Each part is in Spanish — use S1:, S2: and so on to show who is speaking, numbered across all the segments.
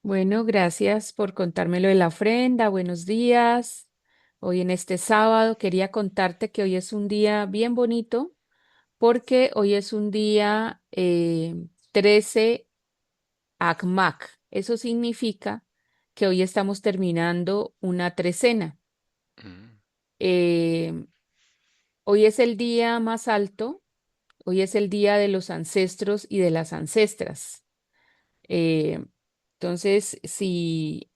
S1: Bueno, gracias por contármelo de la ofrenda. Buenos días. Hoy en este sábado quería contarte que hoy es un día bien bonito porque hoy es un día 13 ACMAC. Eso significa que hoy estamos terminando una trecena.
S2: Mm,
S1: Eh, Hoy es el día más alto. Hoy es el día de los ancestros y de las ancestras. Eh, entonces, si,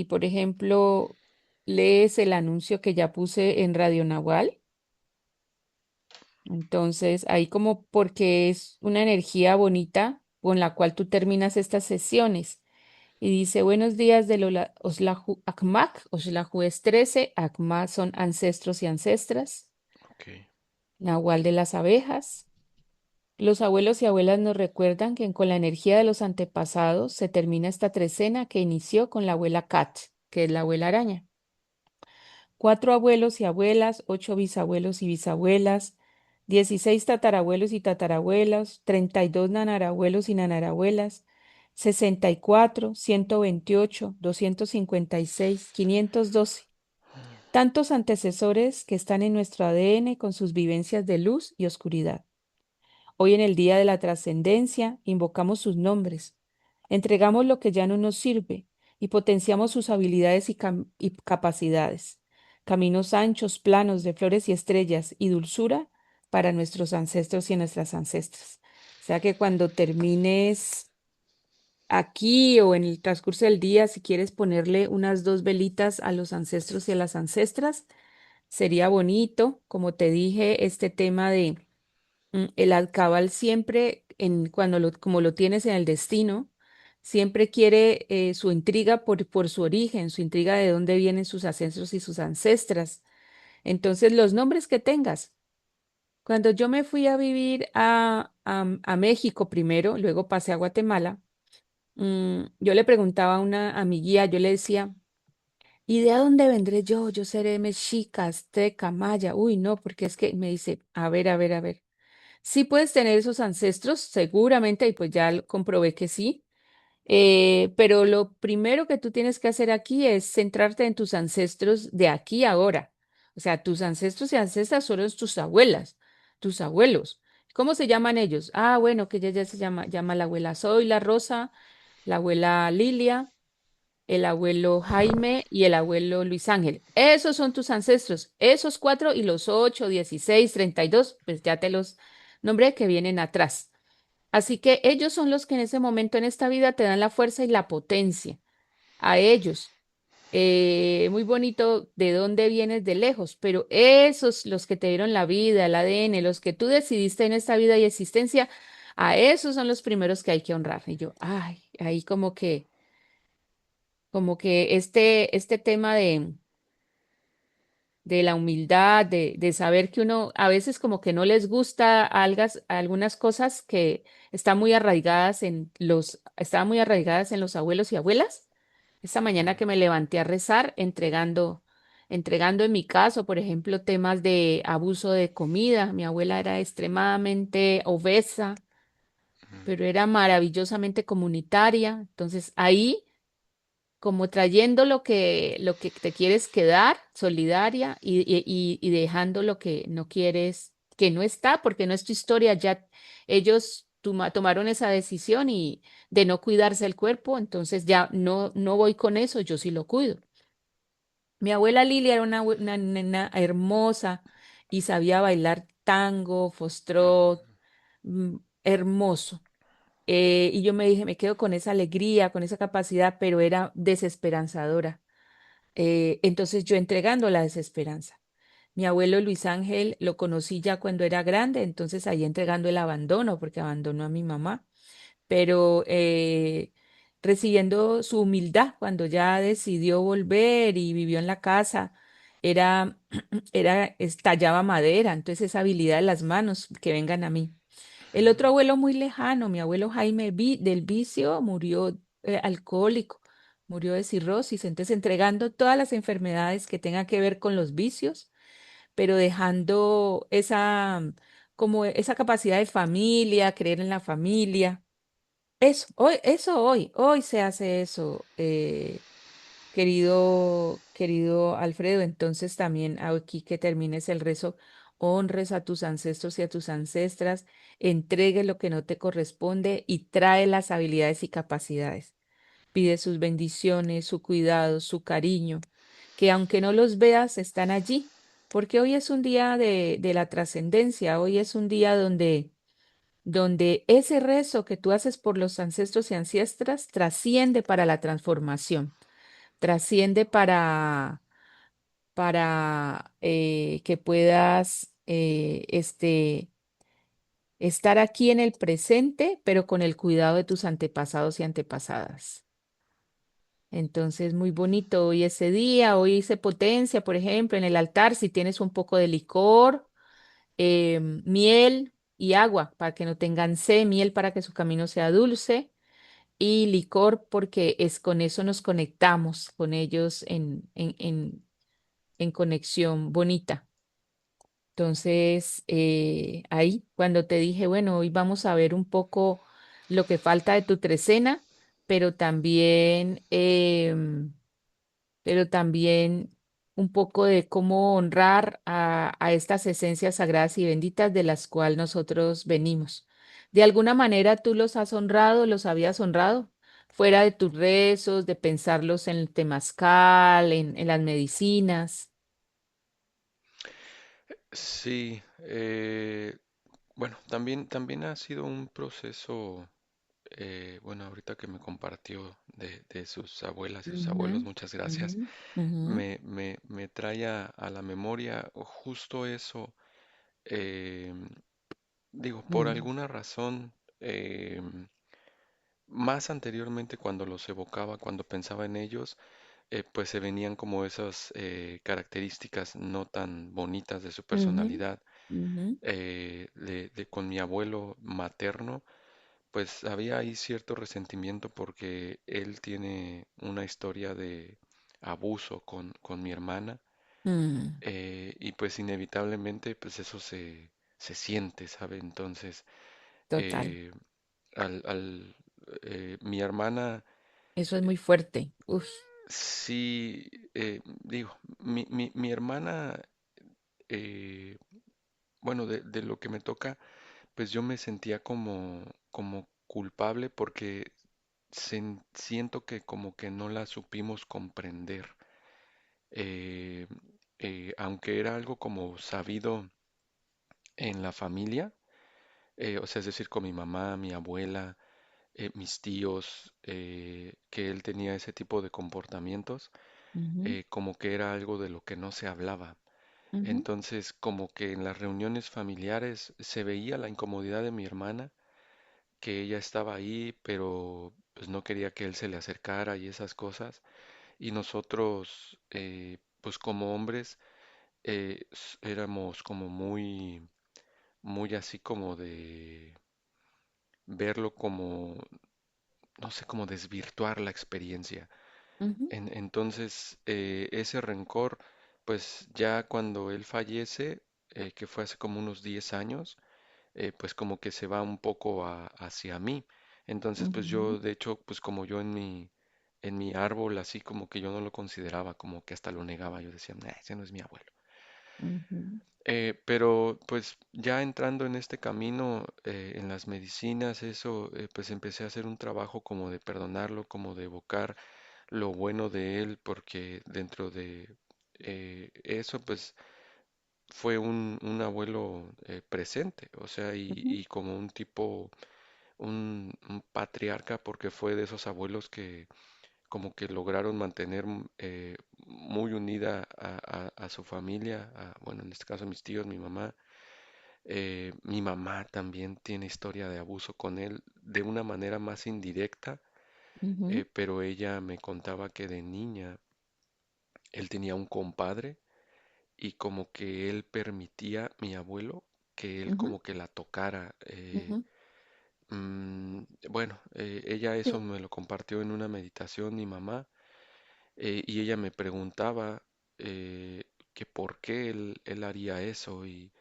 S1: por ejemplo, lees el anuncio que ya puse en Radio Nahual, entonces ahí como porque es una energía bonita con la cual tú terminas estas sesiones. Y dice, buenos días del Oslahu Akmak, Oslahu es 13, Akmak son ancestros y ancestras,
S2: ok.
S1: Nahual de las abejas. Los abuelos y abuelas nos recuerdan que con la energía de los antepasados se termina esta trecena que inició con la abuela Kat, que es la abuela araña. Cuatro abuelos y abuelas, ocho bisabuelos y bisabuelas, 16 tatarabuelos y tatarabuelas, 32 nanarabuelos y nanarabuelas, 64, 128, 256, 512. Tantos antecesores que están en nuestro ADN con sus vivencias de luz y oscuridad. Hoy en el día de la trascendencia invocamos sus nombres, entregamos lo que ya no nos sirve y potenciamos sus habilidades y capacidades. Caminos anchos, planos de flores y estrellas y dulzura para nuestros ancestros y nuestras ancestras. O sea que cuando termines aquí o en el transcurso del día, si quieres ponerle unas dos velitas a los ancestros y a las ancestras, sería bonito, como te dije, este tema de el alcabal siempre, como lo tienes en el destino, siempre quiere su intriga por su origen, su intriga de dónde vienen sus ancestros y sus ancestras. Entonces, los nombres que tengas. Cuando yo me fui a vivir a México primero, luego pasé a Guatemala, yo le preguntaba a mi guía, yo le decía, ¿y de dónde vendré yo? Yo seré mexica, azteca, maya. Uy, no, porque es que me dice, a ver, a ver, a ver. Sí puedes tener esos ancestros, seguramente, y pues ya comprobé que sí, pero lo primero que tú tienes que hacer aquí es centrarte en tus ancestros de aquí ahora. O sea, tus ancestros y ancestras son tus abuelas, tus abuelos. ¿Cómo se llaman ellos? Ah, bueno, que ella ya se llama la abuela Zoila Rosa, la abuela Lilia, el abuelo Jaime y el abuelo Luis Ángel. Esos son tus ancestros. Esos cuatro y los 8, 16, 32, pues ya te los nombré que vienen atrás. Así que ellos son los que en ese momento en esta vida te dan la fuerza y la potencia. A ellos. Muy bonito de dónde vienes de lejos, pero esos, los que te dieron la vida, el ADN, los que tú decidiste en esta vida y existencia, a esos son los primeros que hay que honrar. Y yo, ay, ahí como que este tema de la humildad, de saber que uno a veces como que no les gusta algunas cosas que estaban muy arraigadas en los abuelos y abuelas. Esta mañana que me levanté a rezar, entregando en mi caso, por ejemplo, temas de abuso de comida. Mi abuela era extremadamente obesa, pero era maravillosamente comunitaria. Entonces ahí como trayendo lo que te quieres quedar, solidaria, y dejando lo que no quieres, que no está, porque no es tu historia, ya ellos tomaron esa decisión y de no cuidarse el cuerpo, entonces ya no voy con eso, yo sí lo cuido. Mi abuela Lilia era una nena hermosa y sabía bailar tango, foxtrot, mm, hermoso. Y yo me dije, me quedo con esa alegría, con esa capacidad, pero era desesperanzadora. Entonces yo entregando la desesperanza. Mi abuelo Luis Ángel lo conocí ya cuando era grande, entonces ahí entregando el abandono, porque abandonó a mi mamá, pero recibiendo su humildad cuando ya decidió volver y vivió en la casa, era, estallaba madera, entonces esa habilidad de las manos que vengan a mí. El otro abuelo muy lejano, mi abuelo Jaime del vicio, murió alcohólico, murió de cirrosis, entonces entregando todas las enfermedades que tengan que ver con los vicios, pero dejando como esa capacidad de familia, creer en la familia. hoy se hace eso, querido Alfredo. Entonces también aquí que termines el rezo, honres a tus ancestros y a tus ancestras, entregue lo que no te corresponde y trae las habilidades y capacidades. Pide sus bendiciones, su cuidado, su cariño, que aunque no los veas, están allí, porque hoy es un día de la trascendencia, hoy es un día donde ese rezo que tú haces por los ancestros y ancestras trasciende para la transformación, trasciende para que puedas estar aquí en el presente, pero con el cuidado de tus antepasados y antepasadas. Entonces, muy bonito hoy ese día, hoy se potencia, por ejemplo, en el altar, si tienes un poco de licor, miel y agua para que no tengan sed, miel para que su camino sea dulce y licor porque es con eso nos conectamos con ellos en conexión bonita. Entonces, ahí cuando te dije, bueno, hoy vamos a ver un poco lo que falta de tu trecena, pero también, pero también un poco de cómo honrar a estas esencias sagradas y benditas de las cuales nosotros venimos. De alguna manera tú los has honrado, los habías honrado, fuera de tus rezos, de pensarlos en el temazcal, en las medicinas.
S2: Sí, bueno, también ha sido un proceso, bueno, ahorita que me compartió de sus abuelas y sus abuelos,
S1: Ujú,
S2: muchas gracias,
S1: ujú, ujú,
S2: me trae a la memoria justo eso. eh, Digo, por
S1: mm,
S2: alguna razón, más anteriormente cuando los evocaba, cuando pensaba en ellos, pues se venían como esas características no tan bonitas de su
S1: ujú,
S2: personalidad.
S1: ujú,
S2: Con mi abuelo materno, pues había ahí cierto resentimiento porque él tiene una historia de abuso con mi hermana,
S1: mm,
S2: y pues inevitablemente pues eso se siente, ¿sabe? Entonces,
S1: total.
S2: eh, mi hermana,
S1: Eso es muy fuerte. Uf.
S2: sí, digo, mi hermana, eh, bueno, de lo que me toca, pues yo me sentía como culpable porque siento que como que no la supimos comprender. Eh, Aunque era algo como sabido en la familia, o sea, es decir, con mi mamá, mi abuela, mis tíos, que él tenía ese tipo de comportamientos,
S1: Ujú,
S2: como que era algo de lo que no se hablaba.
S1: ujú,
S2: Entonces, como que en las reuniones familiares se veía la incomodidad de mi hermana, que ella estaba ahí, pero pues no quería que él se le acercara y esas cosas. Y nosotros, pues como hombres, éramos como muy así como de verlo como, no sé, como desvirtuar la experiencia.
S1: ujú,
S2: Entonces, ese rencor, pues ya cuando él fallece, que fue hace como unos 10 años, pues como que se va un poco hacia mí. Entonces, pues
S1: ujú,
S2: yo, de hecho, pues como yo en mi árbol, así como que yo no lo consideraba, como que hasta lo negaba. Yo decía, "Nah, ese no es mi abuelo".
S1: ujú,
S2: Pero pues ya entrando en este camino, en las medicinas, eso, pues empecé a hacer un trabajo como de perdonarlo, como de evocar lo bueno de él, porque dentro de eso, pues fue un abuelo presente, o sea,
S1: ujú,
S2: y como un tipo, un patriarca, porque fue de esos abuelos que como que lograron mantener muy unida a su familia, bueno, en este caso mis tíos, mi mamá. Mi mamá también tiene historia de abuso con él de una manera más indirecta,
S1: ujú,
S2: pero ella me contaba que de niña él tenía un compadre y como que él permitía, mi abuelo, que él
S1: ujú,
S2: como que la tocara.
S1: ujú.
S2: Bueno, ella eso
S1: Sí.
S2: me lo compartió en una meditación, mi mamá, y ella me preguntaba que por qué él haría eso y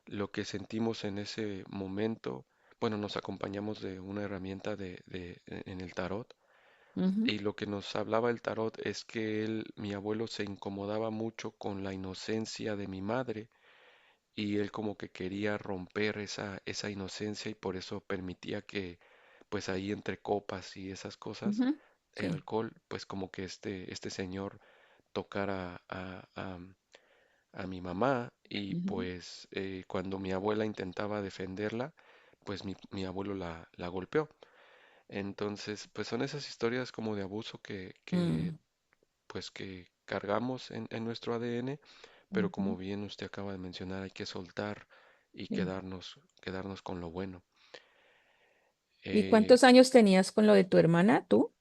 S2: lo que sentimos en ese momento. bueno, nos acompañamos de una herramienta en el tarot.
S1: Ujú,
S2: Y lo que nos hablaba el tarot es que mi abuelo se incomodaba mucho con la inocencia de mi madre y él como que quería romper esa inocencia y por eso permitía que pues ahí entre copas y esas cosas,
S1: ujú, sí.
S2: alcohol, pues como que este señor tocara a mi mamá y
S1: Ujú,
S2: pues cuando mi abuela intentaba defenderla, pues mi abuelo la golpeó. Entonces, pues son esas historias como de abuso
S1: mm,
S2: pues que cargamos en nuestro ADN, pero como
S1: ujú,
S2: bien usted acaba de mencionar, hay que soltar y
S1: sí.
S2: quedarnos con lo bueno.
S1: ¿Y
S2: Eh,
S1: cuántos años tenías con lo de tu hermana, tú?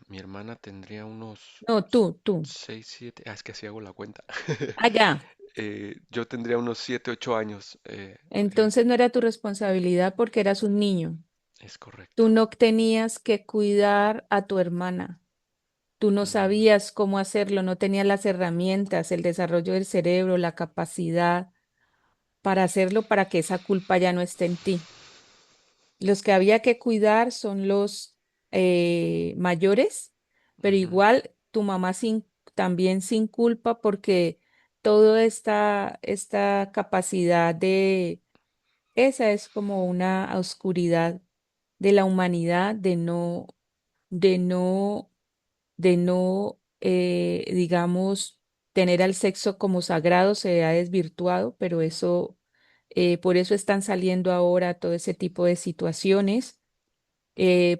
S2: mi hermana tendría unos
S1: No, tú.
S2: 6 7 es que así hago la cuenta.
S1: Allá.
S2: Yo tendría unos 7 8 años,
S1: Entonces no era tu responsabilidad porque eras un niño.
S2: es correcto.
S1: Tú no tenías que cuidar a tu hermana. Tú no
S2: Mm,
S1: sabías cómo hacerlo, no tenías las herramientas, el desarrollo del cerebro, la capacidad para hacerlo para que esa culpa ya no esté en ti. Los que había que cuidar son los mayores, pero
S2: ujú,
S1: igual tu mamá también sin culpa porque toda esta capacidad esa es como una oscuridad de la humanidad de no, digamos, tener al sexo como sagrado se ha desvirtuado, pero por eso están saliendo ahora todo ese tipo de situaciones,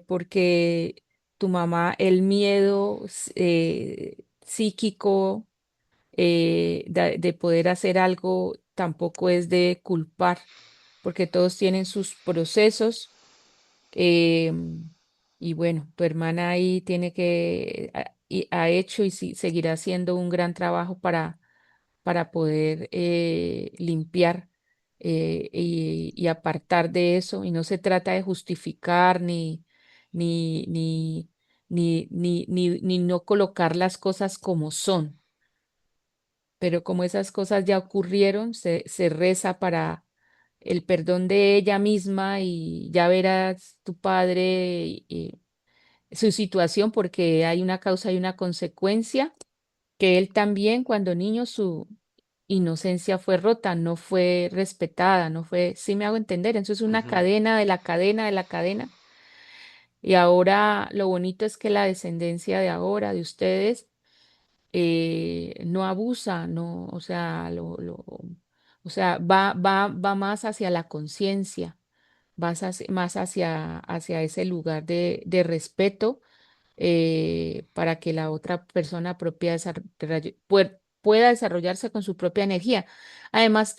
S1: porque tu mamá, el miedo psíquico de poder hacer algo tampoco es de culpar, porque todos tienen sus procesos. em, y bueno, tu hermana ahí ha hecho y seguirá haciendo un gran trabajo para poder limpiar y apartar de eso. Y no se trata de justificar ni, ni, ni no colocar las cosas como son, pero como esas cosas ya ocurrieron, se reza para el perdón de ella misma y ya verás tu padre y su situación porque hay una causa y una consecuencia, que él también cuando niño su inocencia fue rota, no fue respetada, no fue, sí me hago entender, eso es una
S2: ujú,
S1: cadena de la cadena de la cadena. Y ahora lo bonito es que la descendencia de ahora, de ustedes, no abusa, no, o sea, o sea, va más hacia la conciencia, más hacia ese lugar de respeto para que la otra persona pueda desarrollarse con su propia energía. Además,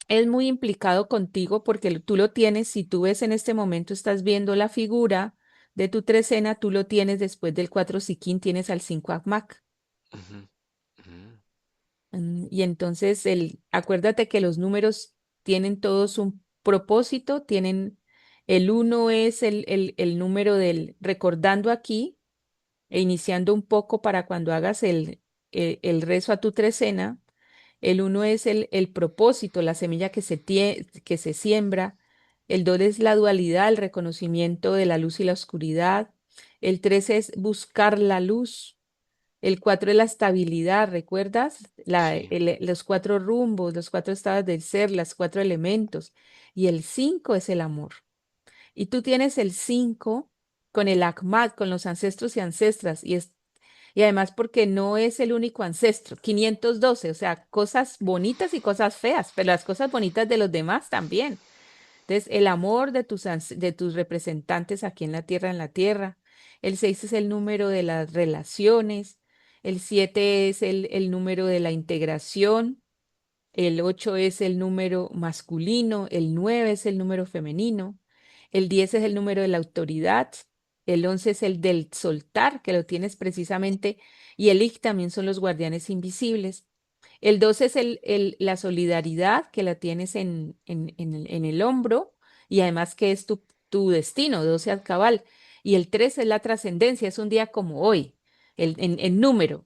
S1: es muy implicado contigo porque tú lo tienes, si tú ves en este momento, estás viendo la figura de tu trecena, tú lo tienes después del 4 Siquín, tienes al 5 Akmak.
S2: ujú, ujú.
S1: Y entonces, acuérdate que los números tienen todos un propósito, el uno es el número recordando aquí e iniciando un poco para cuando hagas el rezo a tu trecena. El uno es el propósito, la semilla que se siembra. El dos es la dualidad, el reconocimiento de la luz y la oscuridad. El tres es buscar la luz. El cuatro es la estabilidad, ¿recuerdas?
S2: Sí.
S1: Los cuatro rumbos, los cuatro estados del ser, los cuatro elementos. Y el cinco es el amor. Y tú tienes el 5 con el Akmat, con los ancestros y ancestras, y además porque no es el único ancestro, 512, o sea, cosas bonitas y cosas feas, pero las cosas bonitas de los demás también. Entonces, el amor de tus representantes aquí en la tierra. El 6 es el número de las relaciones. El 7 es el número de la integración. El 8 es el número masculino, el 9 es el número femenino, el 10 es el número de la autoridad, el 11 es el del soltar, que lo tienes precisamente, y el IC también son los guardianes invisibles. El 12 es la solidaridad, que la tienes en el hombro, y además que es tu destino, 12 al cabal. Y el 13 es la trascendencia, es un día como hoy, en número.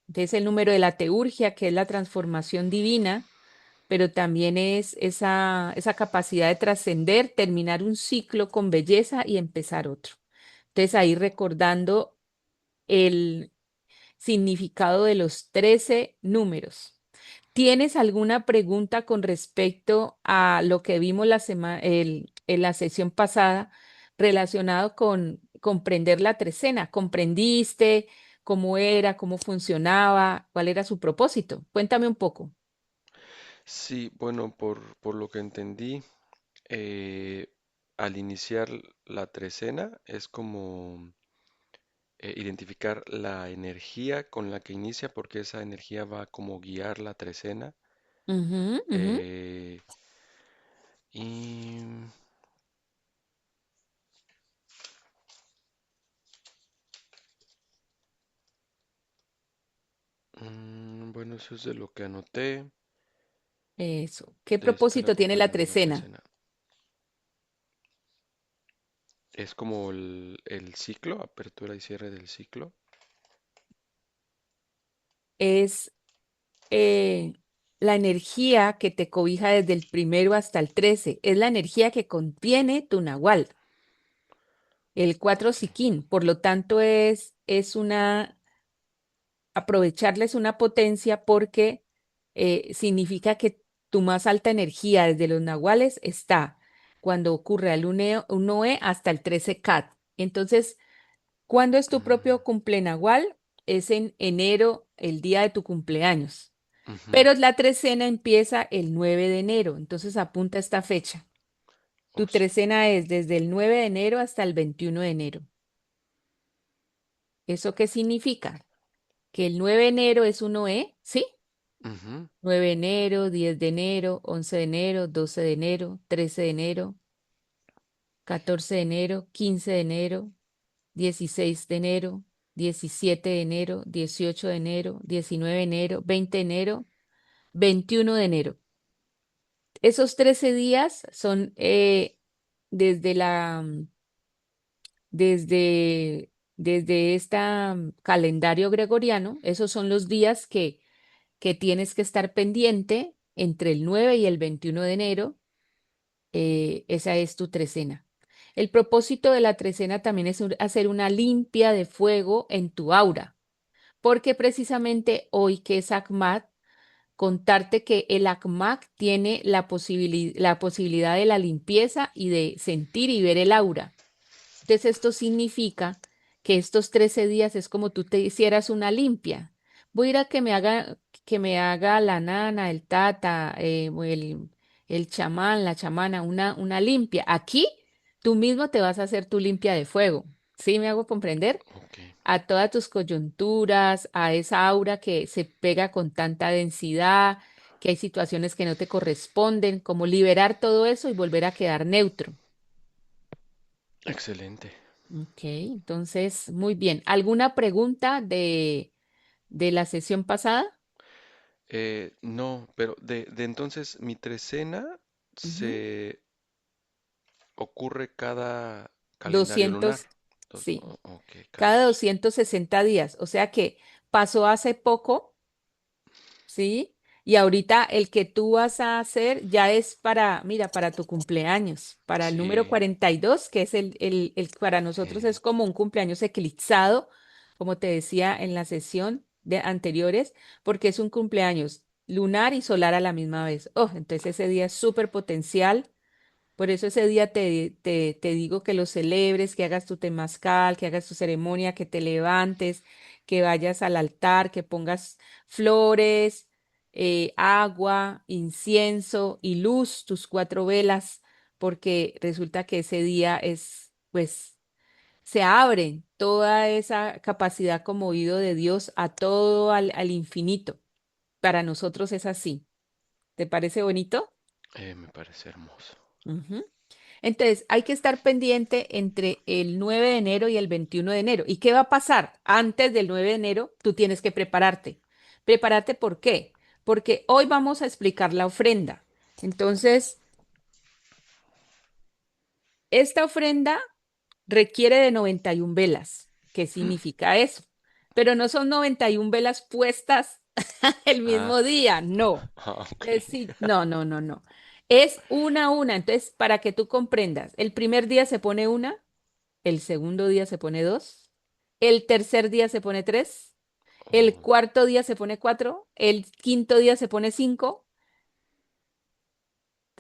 S1: Entonces el número de la teurgia, que es la transformación divina pero también es esa capacidad de trascender, terminar un ciclo con belleza y empezar otro. Entonces ahí recordando el significado de los 13 números. ¿Tienes alguna pregunta con respecto a lo que vimos en la sesión pasada relacionado con comprender la trecena? ¿Comprendiste cómo era, cómo funcionaba, cuál era su propósito? Cuéntame un poco.
S2: Sí, bueno, por lo que entendí, eh, al iniciar la trecena es como identificar la energía con la que inicia, porque esa energía va a como guiar la trecena.
S1: Ujú, ujú.
S2: eh, y bueno, eso es de lo que anoté
S1: Eso. ¿Qué
S2: de estar
S1: propósito tiene la
S2: acompañando la
S1: trecena?
S2: trecena. Es como el ciclo, apertura y cierre del ciclo.
S1: Es eh, la energía que te cobija desde el primero hasta el 13. Es la energía que contiene tu nahual, el 4
S2: Ok.
S1: siquín. Por lo tanto, aprovecharles una potencia porque significa que tu más alta energía desde los nahuales está cuando ocurre el 1E hasta el 13 cat. Entonces, ¿cuándo es tu propio cumplenahual? Es en enero, el día de tu cumpleaños.
S2: Ujú.
S1: Pero la trecena empieza el 9 de enero, entonces apunta esta fecha.
S2: Oh,
S1: Tu
S2: sí.
S1: trecena es desde el 9 de enero hasta el 21 de enero. ¿Eso qué significa? Que el 9 de enero es 1E, ¿sí?
S2: Ujú.
S1: 9 de enero, 10 de enero, 11 de enero, 12 de enero, 13 de enero, 14 de enero, 15 de enero, 16 de enero, 17 de enero, 18 de enero, 19 de enero, 20 de enero, 21 de enero. Esos 13 días son desde desde esta calendario gregoriano, esos son los días que tienes que estar pendiente entre el 9 y el 21 de enero. Esa es tu trecena. El propósito de la trecena también es hacer una limpia de fuego en tu aura, porque precisamente hoy que es Akmat, contarte que el ACMAC tiene la posibilidad de la limpieza y de sentir y ver el aura. Entonces, esto significa que estos 13 días es como tú te hicieras una limpia. Voy a ir a que me haga la nana, el tata, o el chamán, la chamana, una limpia. Aquí tú mismo te vas a hacer tu limpia de fuego. ¿Sí me hago comprender?
S2: Ok.
S1: A todas tus coyunturas, a esa aura que se pega con tanta densidad, que hay situaciones que no te corresponden, como liberar todo eso y volver a quedar neutro.
S2: Excelente.
S1: Ok, entonces, muy bien. ¿Alguna pregunta de la sesión pasada?
S2: No, pero de entonces mi trecena
S1: Ujú.
S2: se ocurre cada calendario lunar.
S1: 200, sí,
S2: Ok, cada
S1: cada
S2: dos.
S1: 260 días. O sea que pasó hace poco. ¿Sí? Y ahorita el que tú vas a hacer ya es para, mira, para tu cumpleaños, para el número
S2: Sí,
S1: 42, que es el que para
S2: ok,
S1: nosotros es como un cumpleaños eclipsado, como te decía en la sesión de anteriores, porque es un cumpleaños lunar y solar a la misma vez. Oh, entonces ese día es súper potencial, por eso ese día te digo que lo celebres, que hagas tu temazcal, que hagas tu ceremonia, que te levantes, que vayas al altar, que pongas flores, agua, incienso y luz, tus 4 velas, porque resulta que ese día es, pues, se abre toda esa capacidad como oído de Dios a todo al infinito. Para nosotros es así. ¿Te parece bonito?
S2: me parece hermoso.
S1: Ujú. Entonces, hay que estar pendiente entre el 9 de enero y el 21 de enero. ¿Y qué va a pasar? Antes del 9 de enero, tú tienes que prepararte. ¿Prepararte por qué? Porque hoy vamos a explicar la ofrenda. Entonces, esta ofrenda requiere de 91 velas. ¿Qué significa eso? Pero no son 91 velas puestas El
S2: Ah,
S1: mismo día, no.
S2: ok.
S1: Es sí, no, no, no, no. Es una a una. Entonces, para que tú comprendas, el primer día se pone una, el segundo día se pone dos, el tercer día se pone tres, el
S2: Oh,
S1: cuarto día se pone cuatro, el quinto día se pone cinco,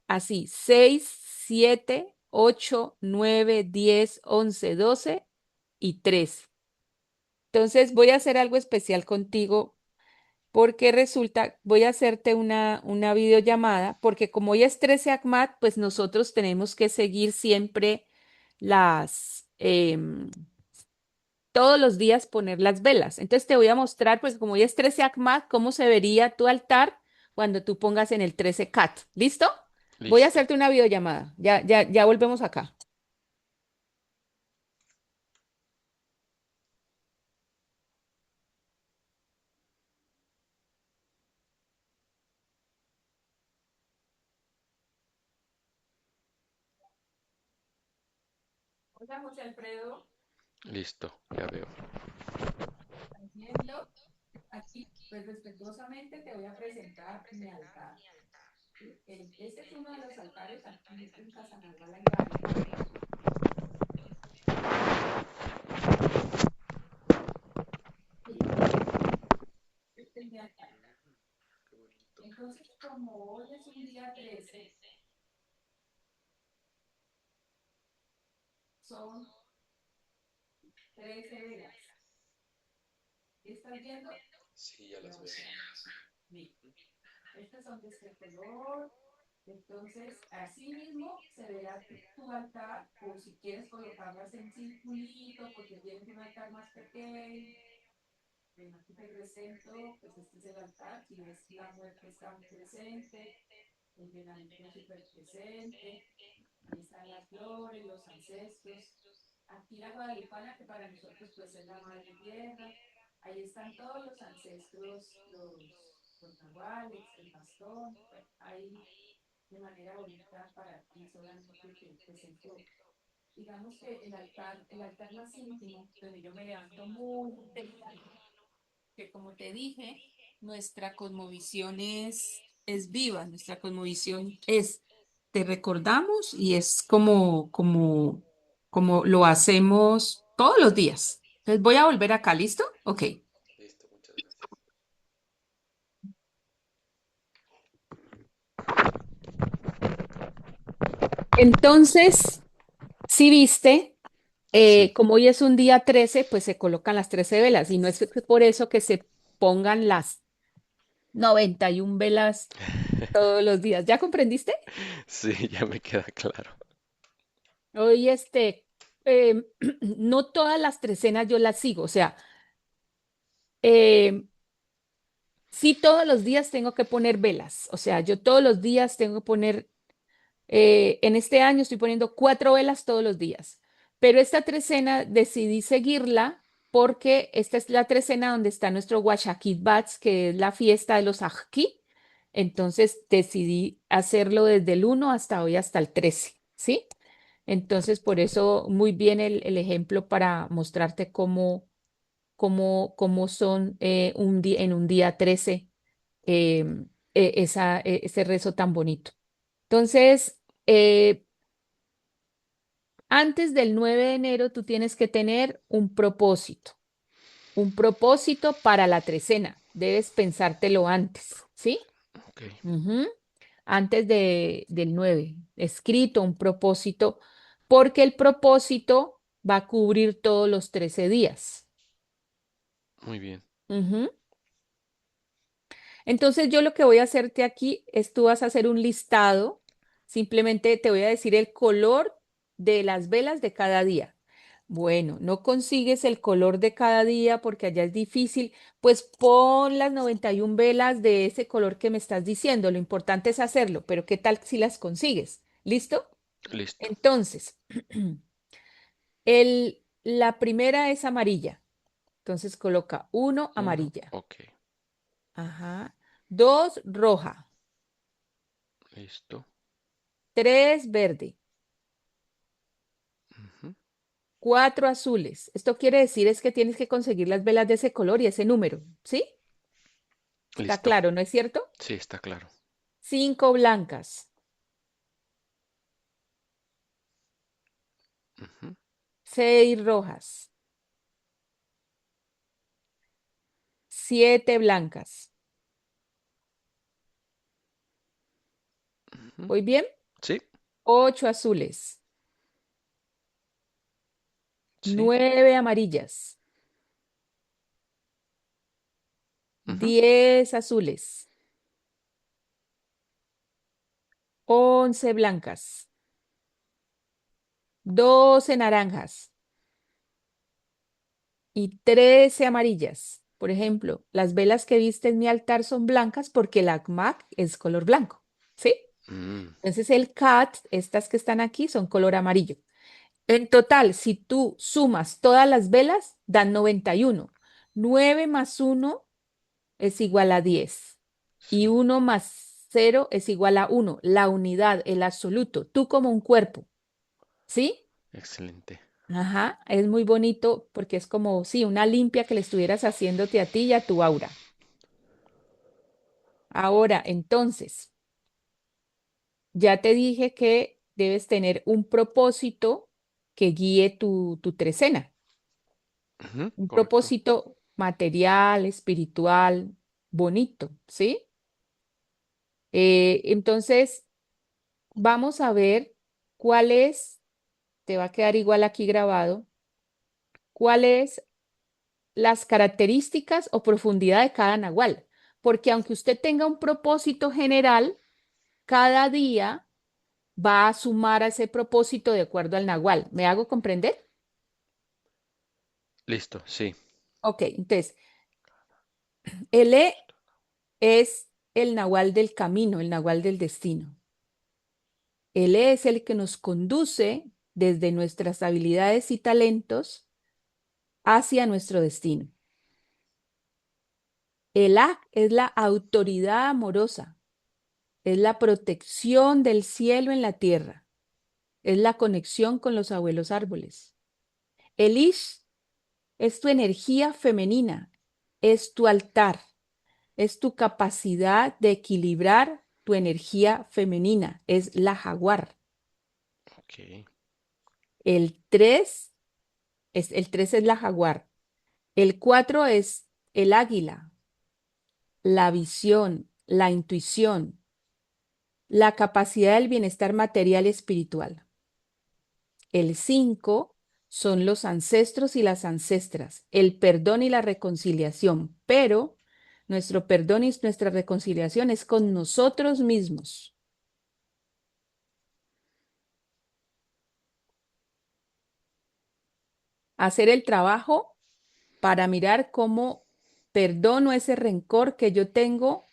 S1: así, seis, siete, ocho, nueve, 10, 11, 12 y 13. Entonces, voy a hacer algo especial contigo porque resulta, voy a hacerte una videollamada, porque como hoy es 13 ACMAT, pues nosotros tenemos que seguir siempre todos los días poner las velas. Entonces te voy a mostrar, pues como hoy es 13 ACMAT, cómo se vería tu altar cuando tú pongas en el 13 CAT. ¿Listo? Voy a
S2: listo.
S1: hacerte una videollamada. Ya volvemos acá. Hola, José Alfredo.
S2: Listo, ya veo.
S1: ¿Estás viendo? Aquí, pues respetuosamente te voy a presentar mi altar. Este es uno de los altares aquí en Casanagua, La Ibaria. Sí, este es mi altar. Entonces, como hoy es un día 13, son 13 velas. ¿Estás viendo?
S2: Sí, ya las
S1: No,
S2: veo.
S1: listo. Estas son de este color. Entonces, así mismo se verá tu altar, o si quieres colocarlas en circulito, porque tienes un altar más pequeño. Ven, aquí te presento, pues este es el altar, si ves la muerte está muy presente, el llenamiento súper presente, ahí están las flores, los ancestros, aquí la Guadalupana, que para nosotros pues es la madre tierra, ahí están todos los ancestros, los nahuales, el bastón, bueno, ahí de manera bonita para ti, solamente que te presento, digamos que el altar más íntimo, donde yo me levanto muy temprano, que como te dije, nuestra cosmovisión es viva, nuestra cosmovisión es, te recordamos y es como lo hacemos todos los días. Entonces voy a volver acá, ¿listo? Ok.
S2: Listo, muchas gracias.
S1: Entonces, si viste,
S2: Sí.
S1: como hoy es un día 13, pues se colocan las 13 velas y no es por eso que se pongan las 91 velas todos los días. ¿Ya comprendiste?
S2: Sí, ya me queda claro.
S1: Hoy no todas las trecenas yo las sigo, o sea, eh, sí todos los días tengo que poner velas, o sea, yo todos los días tengo que poner, en este año estoy poniendo 4 velas todos los días, pero esta trecena decidí seguirla porque esta es la trecena donde está nuestro Huachakit Bats, que es la fiesta de los Ajki, entonces decidí hacerlo desde el 1 hasta hoy, hasta el 13, ¿sí? Entonces, por eso, muy bien el ejemplo para mostrarte cómo son en un día 13 ese rezo tan bonito. Entonces, antes del 9 de enero, tú tienes que tener un propósito para la trecena. Debes pensártelo antes, ¿sí?
S2: Ok,
S1: Ujú. Antes del 9 escrito un propósito, porque el propósito va a cubrir todos los 13 días.
S2: muy bien.
S1: Ujú. Entonces yo lo que voy a hacerte aquí es tú vas a hacer un listado, simplemente te voy a decir el color de las velas de cada día. Bueno, no consigues el color de cada día porque allá es difícil, pues pon las 91 velas de ese color que me estás diciendo. Lo importante es hacerlo, pero ¿qué tal si las consigues? ¿Listo?
S2: Listo.
S1: Entonces, la primera es amarilla. Entonces coloca uno
S2: Uno,
S1: amarilla.
S2: ok.
S1: Ajá. Dos roja.
S2: Listo.
S1: Tres verde.
S2: Ujú.
S1: Cuatro azules. Esto quiere decir es que tienes que conseguir las velas de ese color y ese número, ¿sí? Está
S2: Listo.
S1: claro, ¿no es cierto?
S2: Sí, está claro.
S1: 5 blancas,
S2: Ujú,
S1: 6 rojas, 7 blancas.
S2: ujú.
S1: ¿Voy bien?
S2: Sí,
S1: 8 azules,
S2: sí.
S1: 9 amarillas,
S2: Ujú,
S1: 10 azules, 11 blancas, 12 naranjas y 13 amarillas. Por ejemplo, las velas que viste en mi altar son blancas porque la MAC es color blanco, ¿sí?
S2: mm,
S1: Entonces el CAT, estas que están aquí, son color amarillo. En total, si tú sumas todas las velas, dan 91. 9 más uno es igual a 10. Y
S2: sí,
S1: uno más cero es igual a uno. La unidad, el absoluto, tú como un cuerpo, ¿sí?
S2: excelente.
S1: Ajá, es muy bonito porque es como, sí, una limpia que le estuvieras haciéndote a ti y a tu aura. Ahora, entonces, ya te dije que debes tener un propósito que guíe tu trecena,
S2: Ujú,
S1: un
S2: correcto.
S1: propósito material, espiritual, bonito, ¿sí? Entonces, vamos a ver cuál es, te va a quedar igual aquí grabado, cuáles las características o profundidad de cada nahual. Porque aunque usted tenga un propósito general, cada día va a sumar a ese propósito de acuerdo al nahual. ¿Me hago comprender?
S2: Listo, sí.
S1: Ok, entonces, el E es el nahual del camino, el nahual del destino. El E es el que nos conduce desde nuestras habilidades y talentos hacia nuestro destino. El A es la autoridad amorosa, es la protección del cielo en la tierra, es la conexión con los abuelos árboles. El Ish es tu energía femenina, es tu altar, es tu capacidad de equilibrar tu energía femenina, es la jaguar.
S2: Ok,
S1: El 3 el 3 es la jaguar. El 4 es el águila, la visión, la intuición, la capacidad del bienestar material y espiritual. El 5 son los ancestros y las ancestras, el perdón y la reconciliación, pero nuestro perdón y nuestra reconciliación es con nosotros mismos. Hacer el trabajo para mirar cómo perdono ese rencor que yo tengo,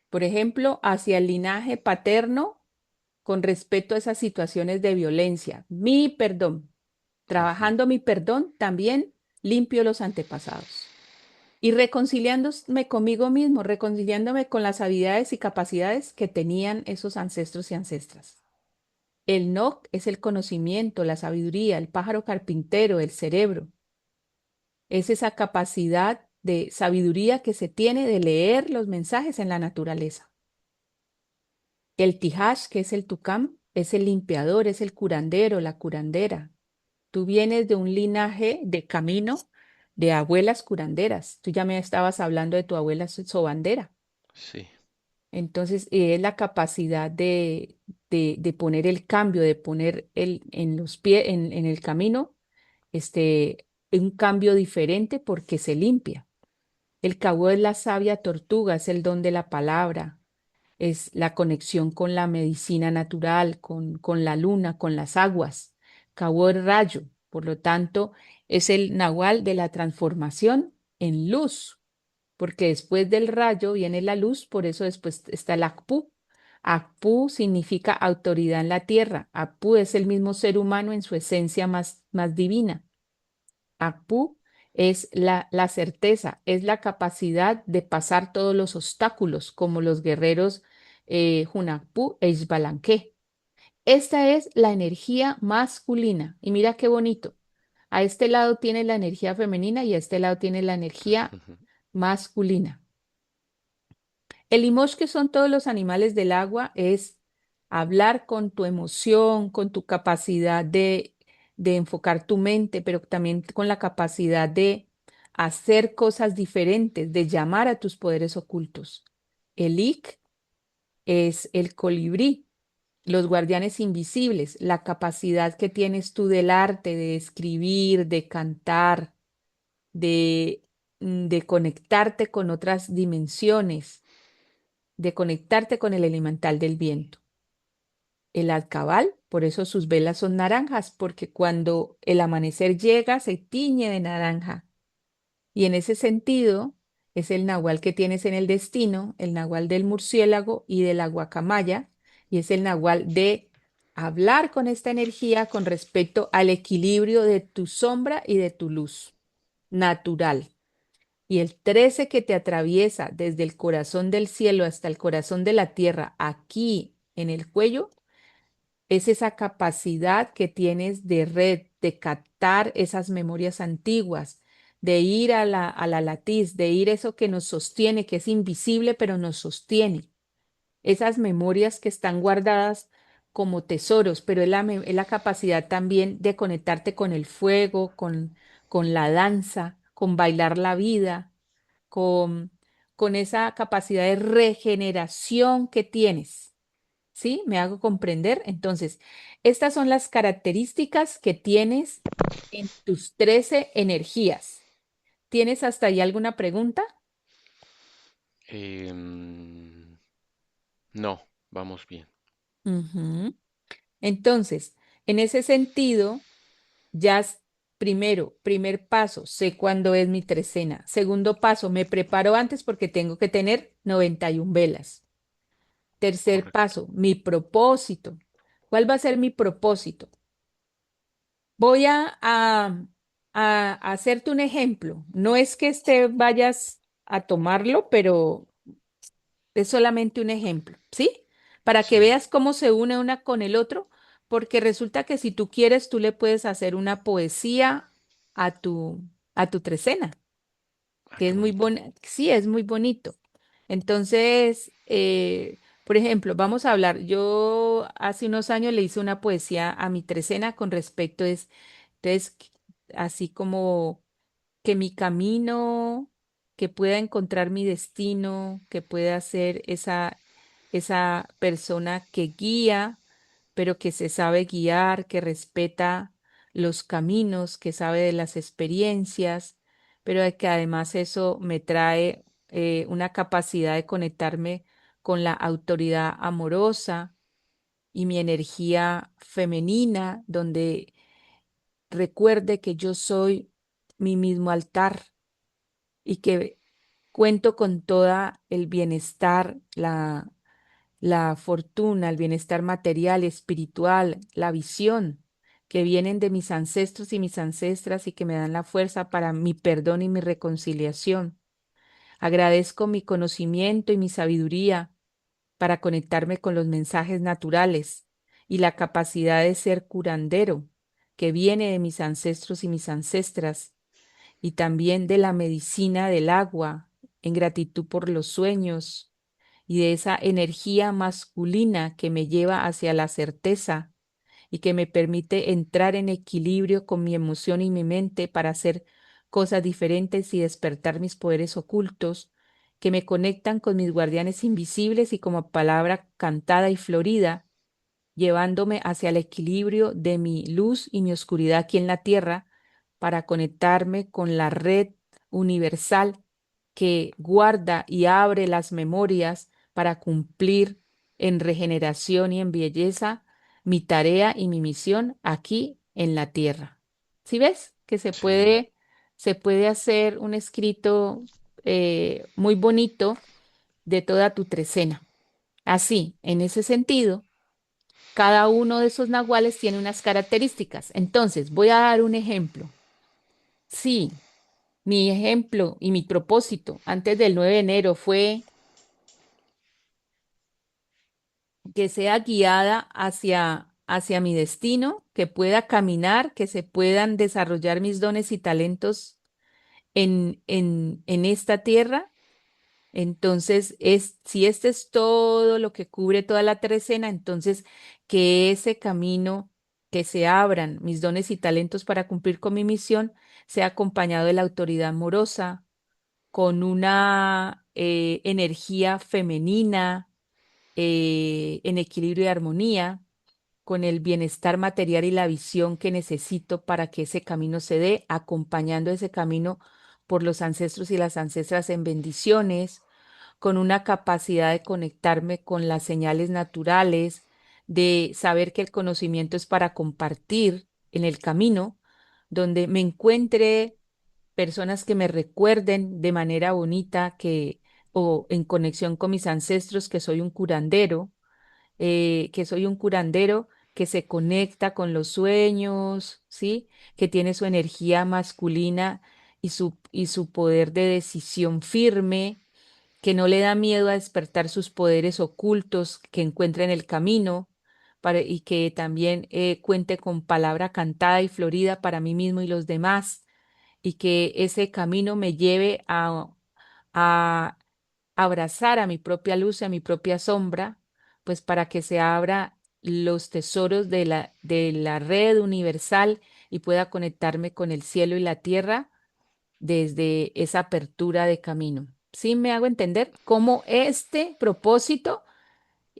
S1: por ejemplo, hacia el linaje paterno con respecto a esas situaciones de violencia. Mi perdón.
S2: ujú,
S1: Trabajando mi perdón, también limpio los antepasados. Y reconciliándome conmigo mismo, reconciliándome con las habilidades y capacidades que tenían esos ancestros y ancestras. El Noc es el conocimiento, la sabiduría, el pájaro carpintero, el cerebro. Es esa capacidad de sabiduría que se tiene de leer los mensajes en la naturaleza. El Tijash, que es el tucán, es el limpiador, es el curandero, la curandera. Tú vienes de un linaje de camino de abuelas curanderas. Tú ya me estabas hablando de tu abuela sobandera.
S2: sí,
S1: Entonces, es la capacidad de poner el cambio, de poner en los pies, en el camino, un cambio diferente porque se limpia. El cabo es la sabia tortuga, es el don de la palabra, es la conexión con la medicina natural, con la luna, con las aguas. Cabo es rayo, por lo tanto, es el nahual de la transformación en luz, porque después del rayo viene la luz, por eso después está el Akpu. Akpu significa autoridad en la tierra. Akpu es el mismo ser humano en su esencia más divina. Akpu es la certeza, es la capacidad de pasar todos los obstáculos, como los guerreros Hunahpu e Xbalanque. Esta es la energía masculina. Y mira qué bonito. A este lado tiene la energía femenina y a este lado tiene la energía
S2: ujú,
S1: masculina. El Limosh, que son todos los animales del agua, es hablar con tu emoción, con tu capacidad de enfocar tu mente, pero también con la capacidad de hacer cosas diferentes, de llamar a tus poderes ocultos. El Ik es el colibrí, los guardianes invisibles, la capacidad que tienes tú del arte, de escribir, de cantar, de conectarte con otras dimensiones, de conectarte con el elemental del viento. El alcabal, por eso sus velas son naranjas, porque cuando el amanecer llega se tiñe de naranja. Y en ese sentido es el nahual que tienes en el destino, el nahual del murciélago y de la guacamaya, y es el nahual de hablar con esta energía con respecto al equilibrio de tu sombra y de tu luz natural. Y el 13 que te atraviesa desde el corazón del cielo hasta el corazón de la tierra, aquí en el cuello, es esa capacidad que tienes de red, de captar esas memorias antiguas, de ir a la latiz, de ir eso que nos sostiene, que es invisible, pero nos sostiene. Esas memorias que están guardadas como tesoros, pero es la capacidad también de conectarte con el fuego, con la danza, con bailar la vida, con, con esa capacidad de regeneración que tienes. ¿Sí? ¿Me hago comprender? Entonces, estas son las características que tienes en tus 13 energías. ¿Tienes hasta ahí alguna pregunta?
S2: Em, no, vamos bien.
S1: Ujú. Entonces, en ese sentido, ya primero, primer paso, sé cuándo es mi trecena. Segundo paso, me preparo antes porque tengo que tener 91 velas. Tercer
S2: Correcto.
S1: paso, mi propósito. ¿Cuál va a ser mi propósito? Voy a hacerte un ejemplo. No es que este vayas a tomarlo, pero es solamente un ejemplo, ¿sí? Para que
S2: Sí.
S1: veas cómo se une una con el otro, porque resulta que si tú quieres, tú le puedes hacer una poesía a a tu trecena,
S2: Ah,
S1: que
S2: qué
S1: es muy
S2: bonito.
S1: bonito. Sí, es muy bonito. Entonces, por ejemplo, vamos a hablar. Yo hace unos años le hice una poesía a mi trecena con respecto entonces, así como que mi camino, que pueda encontrar mi destino, que pueda ser esa persona que guía, pero que se sabe guiar, que respeta los caminos, que sabe de las experiencias, pero de que además eso me trae una capacidad de conectarme con la autoridad amorosa y mi energía femenina, donde recuerde que yo soy mi mismo altar y que cuento con toda el bienestar, la fortuna, el bienestar material, espiritual, la visión que vienen de mis ancestros y mis ancestras y que me dan la fuerza para mi perdón y mi reconciliación. Agradezco mi conocimiento y mi sabiduría para conectarme con los mensajes naturales y la capacidad de ser curandero que viene de mis ancestros y mis ancestras y también de la medicina del agua, en gratitud por los sueños y de esa energía masculina que me lleva hacia la certeza y que me permite entrar en equilibrio con mi emoción y mi mente para hacer cosas diferentes y despertar mis poderes ocultos que me conectan con mis guardianes invisibles y como palabra cantada y florida llevándome hacia el equilibrio de mi luz y mi oscuridad aquí en la tierra para conectarme con la red universal que guarda y abre las memorias para cumplir en regeneración y en belleza mi tarea y mi misión aquí en la tierra. ¿Sí ves que
S2: Sí.
S1: se puede hacer un escrito muy bonito de toda tu trecena? Así, en ese sentido, cada uno de esos nahuales tiene unas características. Entonces, voy a dar un ejemplo. Sí, mi ejemplo y mi propósito antes del 9 de enero fue que sea guiada hacia mi destino, que pueda caminar, que se puedan desarrollar mis dones y talentos en esta tierra Entonces, si este es todo lo que cubre toda la trecena, entonces que ese camino, que se abran mis dones y talentos para cumplir con mi misión, sea acompañado de la autoridad amorosa, con una energía femenina en equilibrio y armonía, con el bienestar material y la visión que necesito para que ese camino se dé, acompañando ese camino por los ancestros y las ancestras en bendiciones, con una capacidad de conectarme con las señales naturales, de saber que el conocimiento es para compartir en el camino, donde me encuentre personas que me recuerden de manera bonita que o en conexión con mis ancestros que soy un curandero que se conecta con los sueños, ¿sí? Que tiene su energía masculina y su poder de decisión firme, que no le da miedo a despertar sus poderes ocultos que encuentra en el camino. Y que también cuente con palabra cantada y florida para mí mismo y los demás, y que ese camino me lleve a abrazar a mi propia luz y a mi propia sombra, pues para que se abra los tesoros de la red universal y pueda conectarme con el cielo y la tierra desde esa apertura de camino. ¿Sí me hago entender? Cómo este propósito,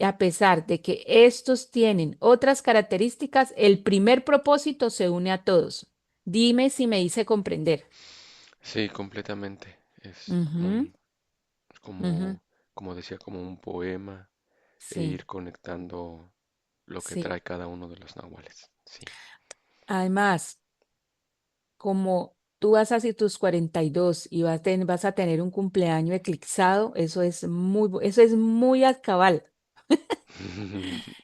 S1: a pesar de que estos tienen otras características, el primer propósito se une a todos. Dime si me hice comprender.
S2: Sí, completamente. Es
S1: Ujú,
S2: muy
S1: ujú,
S2: como, como decía, como un poema e
S1: sí,
S2: ir conectando lo que
S1: sí.
S2: trae cada uno de los nahuales. Sí.
S1: Además, como tú vas hacia tus 42 y vas a tener un cumpleaños eclipsado, eso es muy al cabal.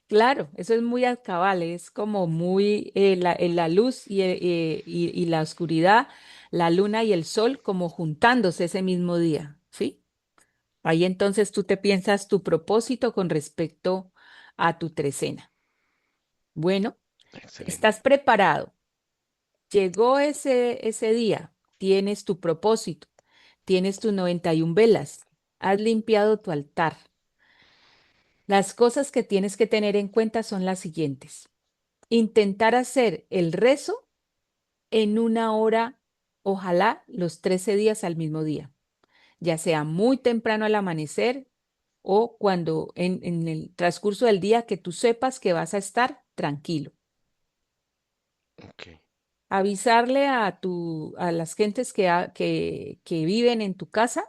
S1: Claro, eso es muy al cabal, es como muy la luz y la oscuridad, la luna y el sol como juntándose ese mismo día, ¿sí? Ahí entonces tú te piensas tu propósito con respecto a tu trecena. Bueno, estás
S2: Excelente.
S1: preparado. Llegó ese día, tienes tu propósito, tienes tus 91 velas, has limpiado tu altar. Las cosas que tienes que tener en cuenta son las siguientes. Intentar hacer el rezo en una hora, ojalá los 13 días al mismo día, ya sea muy temprano al amanecer o cuando en el transcurso del día que tú sepas que vas a estar tranquilo.
S2: Ok,
S1: Avisarle a las gentes que viven en tu casa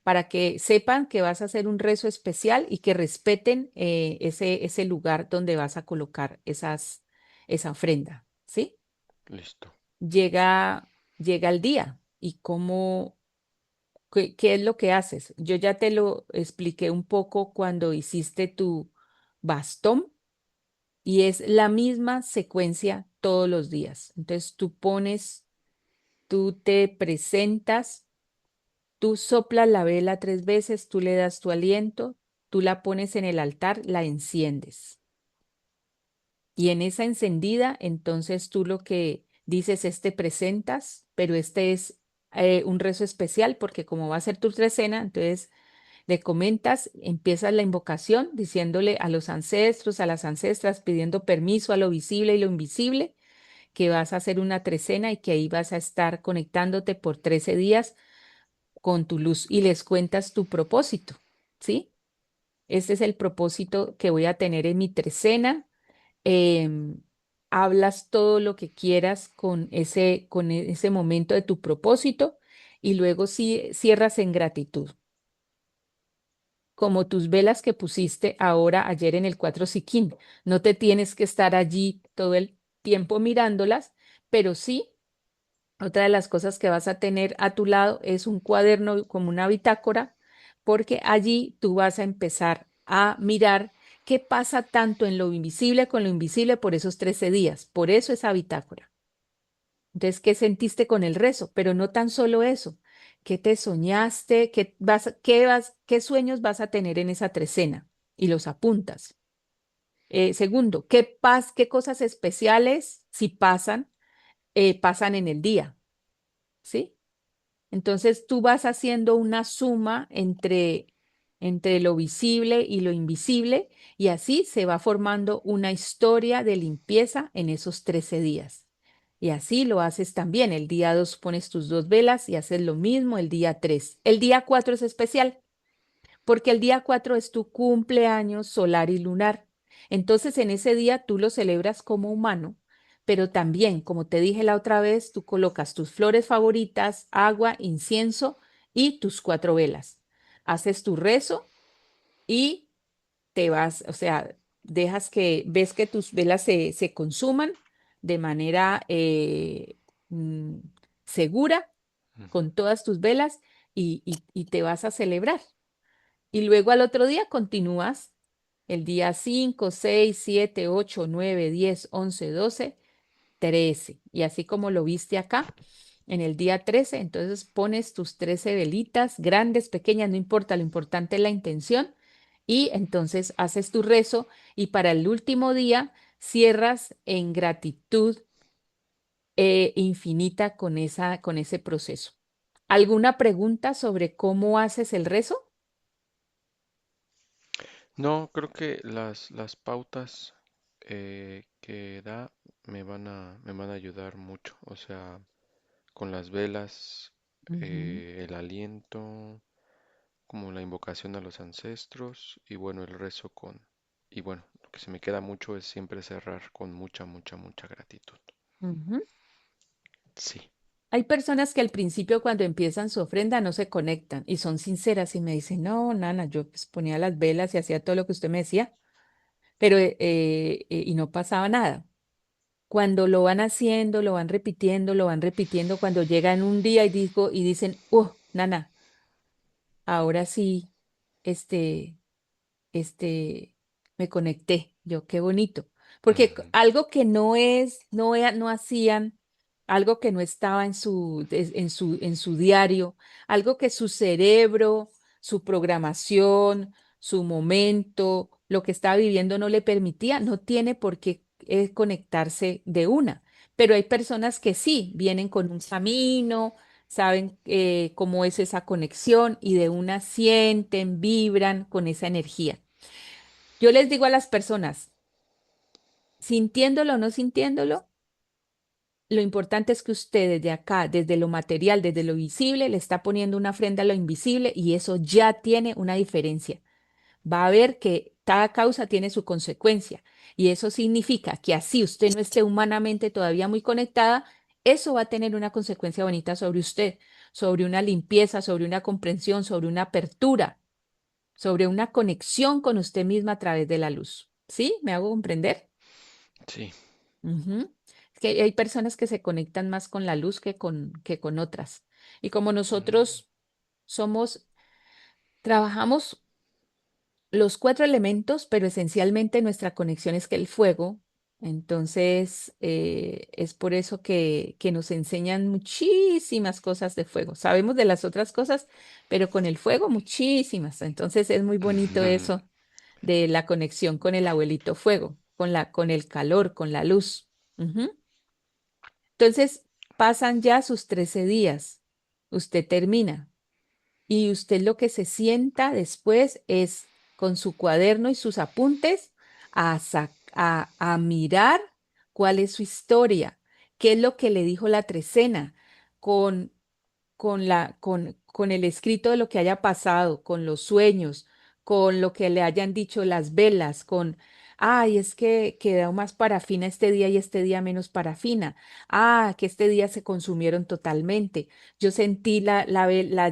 S1: para que sepan que vas a hacer un rezo especial y que respeten ese lugar donde vas a colocar esa ofrenda, ¿sí?
S2: listo.
S1: Llega el día y qué es lo que haces. Yo ya te lo expliqué un poco cuando hiciste tu bastón y es la misma secuencia todos los días. Entonces tú te presentas. Tú soplas la vela 3 veces, tú le das tu aliento, tú la pones en el altar, la enciendes. Y en esa encendida, entonces tú lo que dices es te presentas, pero este es un rezo especial porque como va a ser tu trecena, entonces le comentas, empiezas la invocación diciéndole a los ancestros, a las ancestras, pidiendo permiso a lo visible y lo invisible, que vas a hacer una trecena y que ahí vas a estar conectándote por 13 días con tu luz y les cuentas tu propósito, ¿sí? Este es el propósito que voy a tener en mi trecena. Em, Hablas todo lo que quieras con ese momento de tu propósito y luego sí cierras en gratitud, como tus velas que pusiste ahora ayer en el 4 Siquín. No te tienes que estar allí todo el tiempo mirándolas, pero sí. Otra de las cosas que vas a tener a tu lado es un cuaderno como una bitácora, porque allí tú vas a empezar a mirar qué pasa tanto en lo invisible con lo invisible por esos 13 días. Por eso esa bitácora. Entonces, ¿qué sentiste con el rezo? Pero no tan solo eso. ¿Qué te soñaste? ¿Qué sueños vas a tener en esa trecena? Y los apuntas. Segundo, ¿qué cosas especiales, si pasan, pasan en el día? ¿Sí? Entonces tú vas haciendo una suma entre lo visible y lo invisible y así se va formando una historia de limpieza en esos 13 días. Y así lo haces también. El día 2 pones tus dos velas y haces lo mismo el día 3. El día 4 es especial porque el día 4 es tu cumpleaños solar y lunar. Entonces, en ese día tú lo celebras como humano, pero también, como te dije la otra vez, tú colocas tus flores favoritas, agua, incienso y tus cuatro velas. Haces tu rezo y te vas, o sea, ves que tus velas se consuman de manera mm, segura
S2: Ujú.
S1: con todas tus velas y te vas a celebrar. Y luego al otro día continúas el día 5, 6, 7, 8, 9, 10, 11, 12, 13. Y así como lo viste acá, en el día 13, entonces pones tus 13 velitas, grandes, pequeñas, no importa, lo importante es la intención. Y entonces haces tu rezo y para el último día cierras en gratitud infinita con ese proceso. ¿Alguna pregunta sobre cómo haces el rezo?
S2: No, creo que las pautas que da me van a ayudar mucho. O sea, con las velas,
S1: Ujú.
S2: el aliento, como la invocación a los ancestros y bueno, el rezo con... Y bueno, lo que se me queda mucho es siempre cerrar con mucha, mucha, mucha gratitud.
S1: Ujú.
S2: Sí.
S1: Hay personas que al principio cuando empiezan su ofrenda no se conectan y son sinceras y me dicen, no, Nana, yo pues, ponía las velas y hacía todo lo que usted me decía, pero y no pasaba nada. Cuando lo van haciendo, lo van repitiendo, cuando llegan un día y dicen, Nana, ahora sí, este, este, me conecté. Yo, qué bonito. Porque
S2: Ujú.
S1: algo que no es, no hacían, algo que no estaba en su diario, algo que su cerebro, su programación, su momento, lo que estaba viviendo no le permitía, no tiene por qué conectarse de una. Pero hay personas que sí, vienen con un camino, saben cómo es esa conexión y de una sienten, vibran con esa energía. Yo les digo a las personas, sintiéndolo o no sintiéndolo, lo importante es que usted desde acá, desde lo material, desde lo visible, le está poniendo una ofrenda a lo invisible y eso ya tiene una diferencia. Va a ver que cada causa tiene su consecuencia y eso significa que así usted no esté humanamente todavía muy conectada, eso va a tener una consecuencia bonita sobre usted, sobre una limpieza, sobre una comprensión, sobre una apertura, sobre una conexión con usted misma a través de la luz. ¿Sí? ¿Me hago comprender?
S2: Sí.
S1: Ujú. Es que hay personas que se conectan más con la luz que con otras. Y como
S2: Mm.
S1: nosotros somos, trabajamos los cuatro elementos, pero esencialmente nuestra conexión es que el fuego. Entonces, es por eso que nos enseñan muchísimas cosas de fuego. Sabemos de las otras cosas, pero con el fuego muchísimas. Entonces, es muy bonito eso de la conexión con el abuelito fuego, con el calor, con la luz. Ujú. Entonces, pasan ya sus 13 días. Usted termina. Y usted lo que se sienta después es con su cuaderno y sus apuntes a mirar cuál es su historia, qué es lo que le dijo la trecena, con con el escrito de lo que haya pasado, con los sueños, con lo que le hayan dicho las velas, ay, es que quedó más parafina este día y este día menos parafina. Que este día se consumieron totalmente. Yo sentí la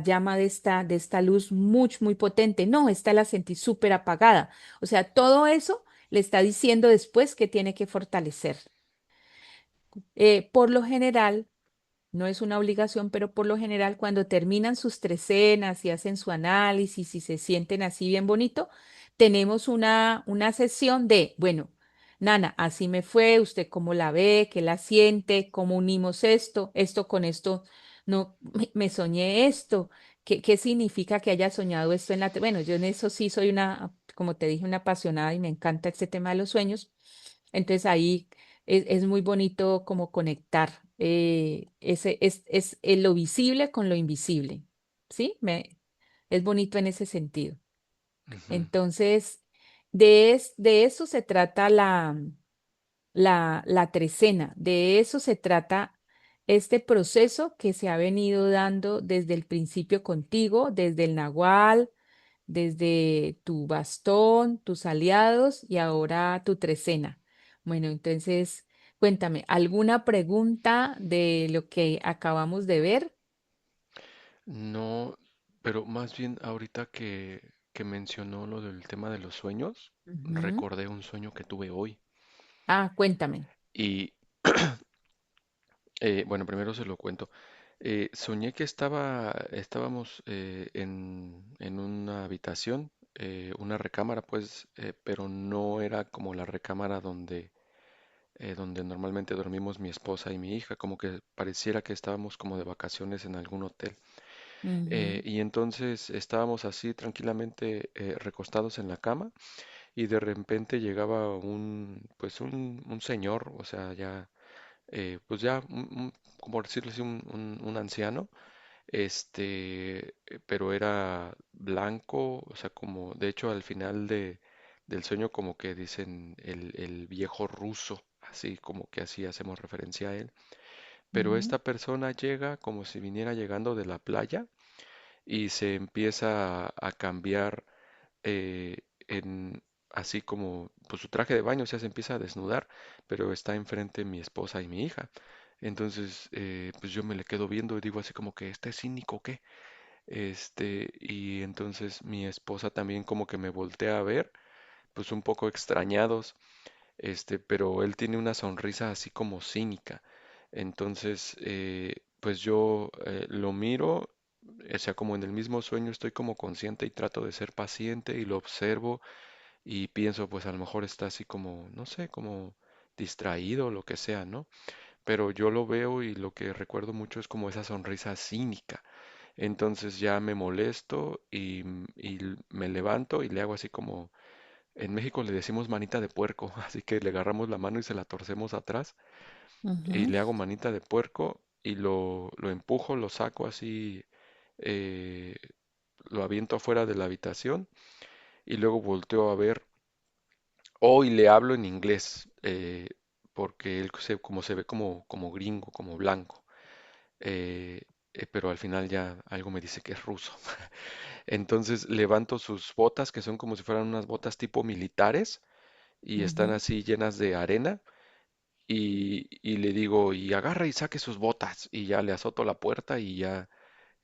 S1: llama de esta luz muy potente. No, esta la sentí súper apagada. O sea, todo eso le está diciendo después que tiene que fortalecer. Por lo general, no es una obligación, pero por lo general cuando terminan sus trecenas y hacen su análisis y se sienten así bien bonito, tenemos una sesión de, bueno, Nana, así me fue, usted cómo la ve, qué la siente, cómo unimos esto con esto, no, me soñé esto, qué significa que haya soñado esto en Bueno, yo en eso sí soy una, como te dije, una apasionada y me encanta este tema de los sueños. Entonces ahí es muy bonito como conectar. es lo visible con lo invisible, ¿sí? Es bonito en ese sentido.
S2: Ujú.
S1: Entonces, de eso se trata la trecena, de eso se trata este proceso que se ha venido dando desde el principio contigo, desde el Nahual, desde tu bastón, tus aliados y ahora tu trecena. Bueno, entonces, cuéntame, ¿alguna pregunta de lo que acabamos de ver?
S2: No, pero más bien ahorita que mencionó lo del tema de los sueños,
S1: Ujú.
S2: recordé un sueño que tuve hoy.
S1: Ah, cuéntame.
S2: Y bueno, primero se lo cuento. Soñé que estábamos en una habitación, una recámara, pues, pero no era como la recámara donde normalmente dormimos mi esposa y mi hija, como que pareciera que estábamos como de vacaciones en algún hotel.
S1: Ujú,
S2: Y entonces estábamos así tranquilamente recostados en la cama y de repente llegaba pues un señor, o sea, ya, pues ya, como decirle así, un anciano, pero era blanco, o sea, como, de hecho, al final del sueño como que dicen el viejo ruso, así como que así hacemos referencia a él. Pero
S1: ujú,
S2: esta persona llega como si viniera llegando de la playa y se empieza a cambiar en así como pues su traje de baño, o sea, se empieza a desnudar, pero está enfrente mi esposa y mi hija. Entonces, pues yo me le quedo viendo y digo así como que este es cínico, ¿o ¿qué? Y entonces mi esposa también como que me voltea a ver, pues un poco extrañados, pero él tiene una sonrisa así como cínica. Entonces, pues yo lo miro, o sea, como en el mismo sueño estoy como consciente y trato de ser paciente y lo observo y pienso, pues a lo mejor está así como, no sé, como distraído o lo que sea, ¿no? Pero yo lo veo y lo que recuerdo mucho es como esa sonrisa cínica. Entonces ya me molesto y me levanto y le hago así como, en México le decimos manita de puerco, así que le agarramos la mano y se la torcemos atrás y
S1: ujú,
S2: le hago manita de puerco y lo empujo, lo saco así, eh, lo aviento afuera de la habitación y luego volteo a ver, y le hablo en inglés, porque él como se ve como gringo, como blanco, eh, pero al final ya algo me dice que es ruso. Entonces levanto sus botas, que son como si fueran unas botas tipo militares, y están
S1: ujú.
S2: así llenas de arena, y le digo, y agarra y saque sus botas, y ya le azoto la puerta y ya,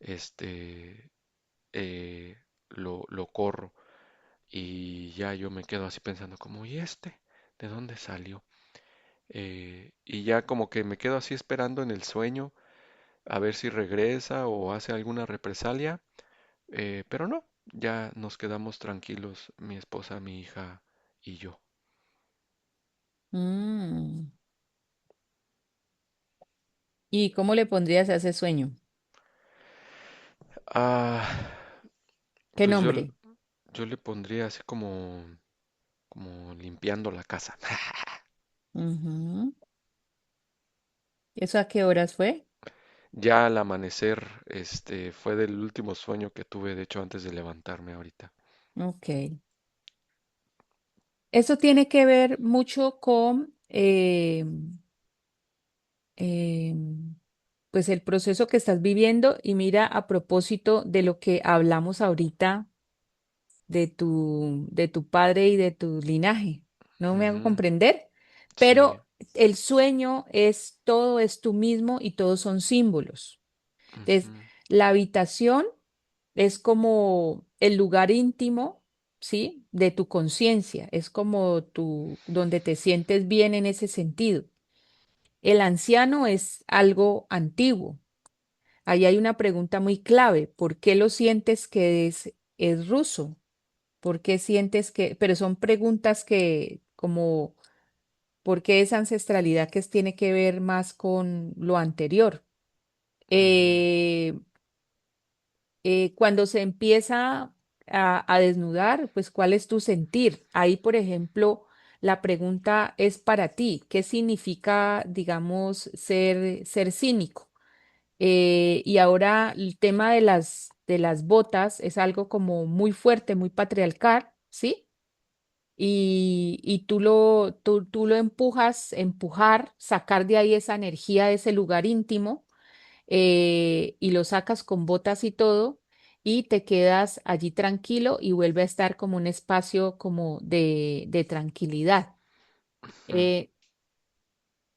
S2: este, lo corro, y ya yo me quedo así pensando como, ¿y este? ¿De dónde salió? Y ya como que me quedo así esperando en el sueño a ver si regresa o hace alguna represalia, pero no, ya nos quedamos tranquilos, mi esposa, mi hija y yo.
S1: Mm. ¿Y cómo le pondrías a ese sueño?
S2: Ah,
S1: ¿Qué
S2: pues
S1: nombre?
S2: yo le pondría así como limpiando la casa.
S1: Ujú. ¿Eso a qué horas fue?
S2: Ya al amanecer, fue del último sueño que tuve, de hecho, antes de levantarme ahorita.
S1: Ok. Eso tiene que ver mucho con pues el proceso que estás viviendo y mira a propósito de lo que hablamos ahorita de tu padre y de tu linaje. ¿No me hago
S2: Ujú,
S1: comprender?
S2: sí,
S1: Pero el sueño es todo, es tú mismo y todos son símbolos.
S2: ujú,
S1: Entonces, la habitación es como el lugar íntimo, ¿sí? De tu conciencia, es como tu, donde te sientes bien en ese sentido. El anciano es algo antiguo. Ahí hay una pregunta muy clave. ¿Por qué lo sientes que es ruso? ¿Por qué sientes que, pero son preguntas que como, ¿por qué esa ancestralidad que tiene que ver más con lo anterior?
S2: ujú,
S1: Eh, Cuando se empieza a desnudar, pues ¿cuál es tu sentir? Ahí, por ejemplo, la pregunta es para ti. ¿Qué significa, digamos, ser cínico? Y ahora el tema de las botas es algo como muy fuerte, muy patriarcal, ¿sí? Y tú lo empujar, sacar de ahí esa energía de ese lugar íntimo, y lo sacas con botas y todo, y te quedas allí tranquilo y vuelve a estar como un espacio como de tranquilidad.
S2: ujú,
S1: Eh,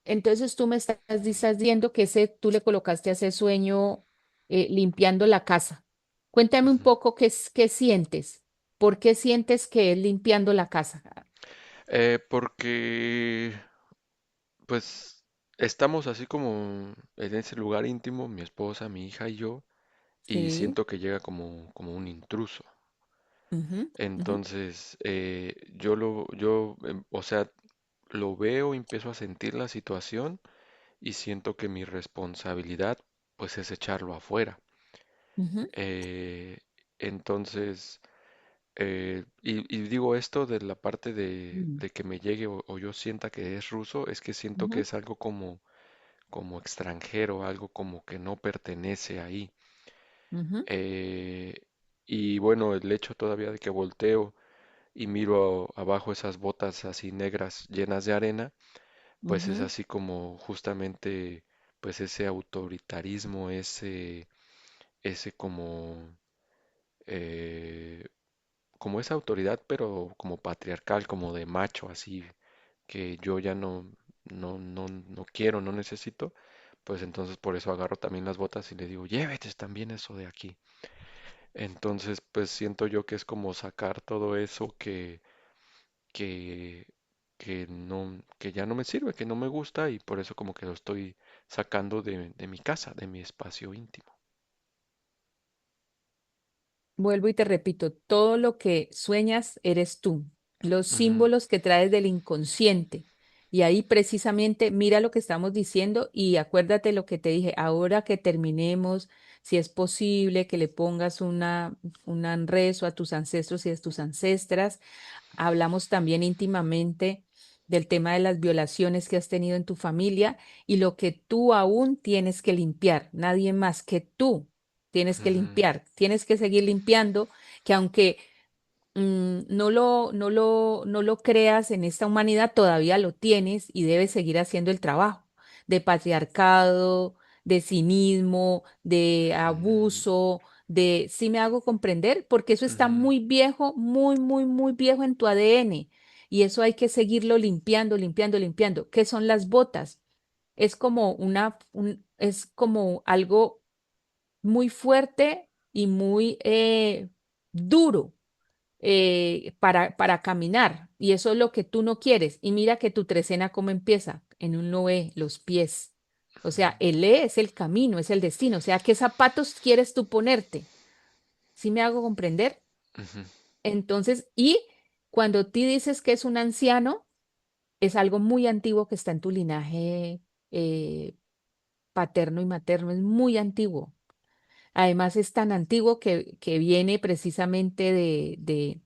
S1: entonces tú me estás diciendo que tú le colocaste a ese sueño, limpiando la casa. Cuéntame un
S2: ujú.
S1: poco qué sientes. ¿Por qué sientes que es limpiando la casa?
S2: Porque, pues, estamos así como en ese lugar íntimo, mi esposa, mi hija y yo, y
S1: Sí.
S2: siento que llega como un intruso.
S1: Ujú, ujú,
S2: Entonces, o sea, lo veo y empiezo a sentir la situación y siento que mi responsabilidad, pues, es echarlo afuera.
S1: ujú,
S2: Eh, entonces, y digo esto de la parte
S1: mm,
S2: de que me llegue o yo sienta que es ruso, es que siento que
S1: ujú,
S2: es algo como extranjero, algo como que no pertenece ahí.
S1: ujú,
S2: Eh, y bueno, el hecho todavía de que volteo y miro abajo esas botas así negras llenas de arena, pues es
S1: ujú,
S2: así como justamente pues ese autoritarismo, ese eh, como esa autoridad, pero como patriarcal, como de macho, así que yo ya no quiero, no necesito, pues entonces por eso agarro también las botas y le digo, llévete también eso de aquí. Entonces, pues siento yo que es como sacar todo eso que, que ya no me sirve, que no me gusta y por eso como que lo estoy sacando de mi casa, de mi espacio íntimo.
S1: Vuelvo y te repito, todo lo que sueñas eres tú, los
S2: Ujú,
S1: símbolos que traes del inconsciente. Y ahí precisamente mira lo que estamos diciendo y acuérdate lo que te dije, ahora que terminemos, si es posible que le pongas un rezo a tus ancestros y a tus ancestras. Hablamos también íntimamente del tema de las violaciones que has tenido en tu familia y lo que tú aún tienes que limpiar, nadie más que tú tienes que
S2: ujú,
S1: limpiar, tienes que seguir limpiando, que aunque no lo creas en esta humanidad, todavía lo tienes y debes seguir haciendo el trabajo de patriarcado, de cinismo, de
S2: ujú,
S1: abuso, sí me hago comprender, porque eso está
S2: ujú,
S1: muy viejo, muy viejo en tu ADN y eso hay que seguirlo limpiando, limpiando, limpiando. ¿Qué son las botas? Es como es como algo muy fuerte y muy duro, para caminar. Y eso es lo que tú no quieres. Y mira que tu trecena cómo empieza, en un E, los pies. O sea, el E es el camino, es el destino. O sea, ¿qué zapatos quieres tú ponerte? ¿Sí me hago comprender?
S2: ujú,
S1: Entonces, y cuando tú dices que es un anciano, es algo muy antiguo que está en tu linaje, eh, paterno y materno, es muy antiguo. Además, es tan antiguo que viene precisamente de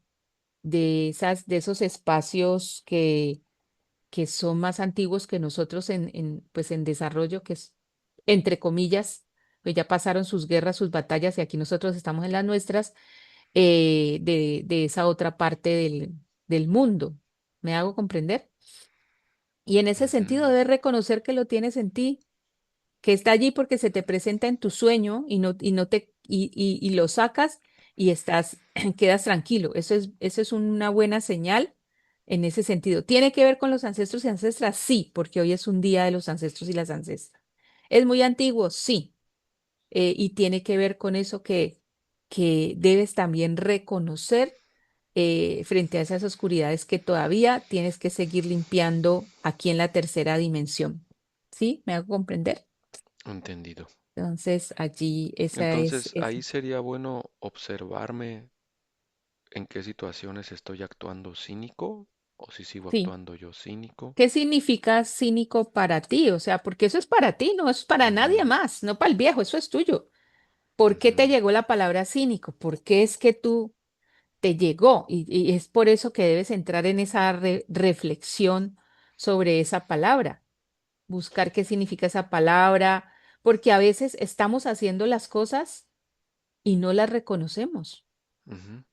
S1: esos espacios que son más antiguos que nosotros pues en desarrollo, que es, entre comillas, pues ya pasaron sus guerras, sus batallas y aquí nosotros estamos en las nuestras, de esa otra parte del mundo. ¿Me hago comprender? Y en ese
S2: ujú,
S1: sentido debes reconocer que lo tienes en ti, que está allí porque se te presenta en tu sueño y no te y lo sacas y quedas tranquilo. Eso es una buena señal en ese sentido. ¿Tiene que ver con los ancestros y ancestras? Sí, porque hoy es un día de los ancestros y las ancestras. ¿Es muy antiguo? Sí. Y tiene que ver con eso que debes también reconocer, frente a esas oscuridades que todavía tienes que seguir limpiando aquí en la tercera dimensión. ¿Sí? ¿Me hago comprender?
S2: entendido.
S1: Entonces, allí esa
S2: Entonces,
S1: es.
S2: ahí sería bueno observarme en qué situaciones estoy actuando cínico o si sigo
S1: Sí.
S2: actuando yo cínico.
S1: ¿Qué significa cínico para ti? O sea, porque eso es para ti, no es para
S2: Ujú,
S1: nadie más, no para el viejo, eso es tuyo. ¿Por qué
S2: ujú,
S1: te llegó la palabra cínico? ¿Por qué es que tú te llegó y es por eso que debes entrar en esa reflexión sobre esa palabra, buscar qué significa esa palabra, porque a veces estamos haciendo las cosas y no las reconocemos.
S2: Ujú.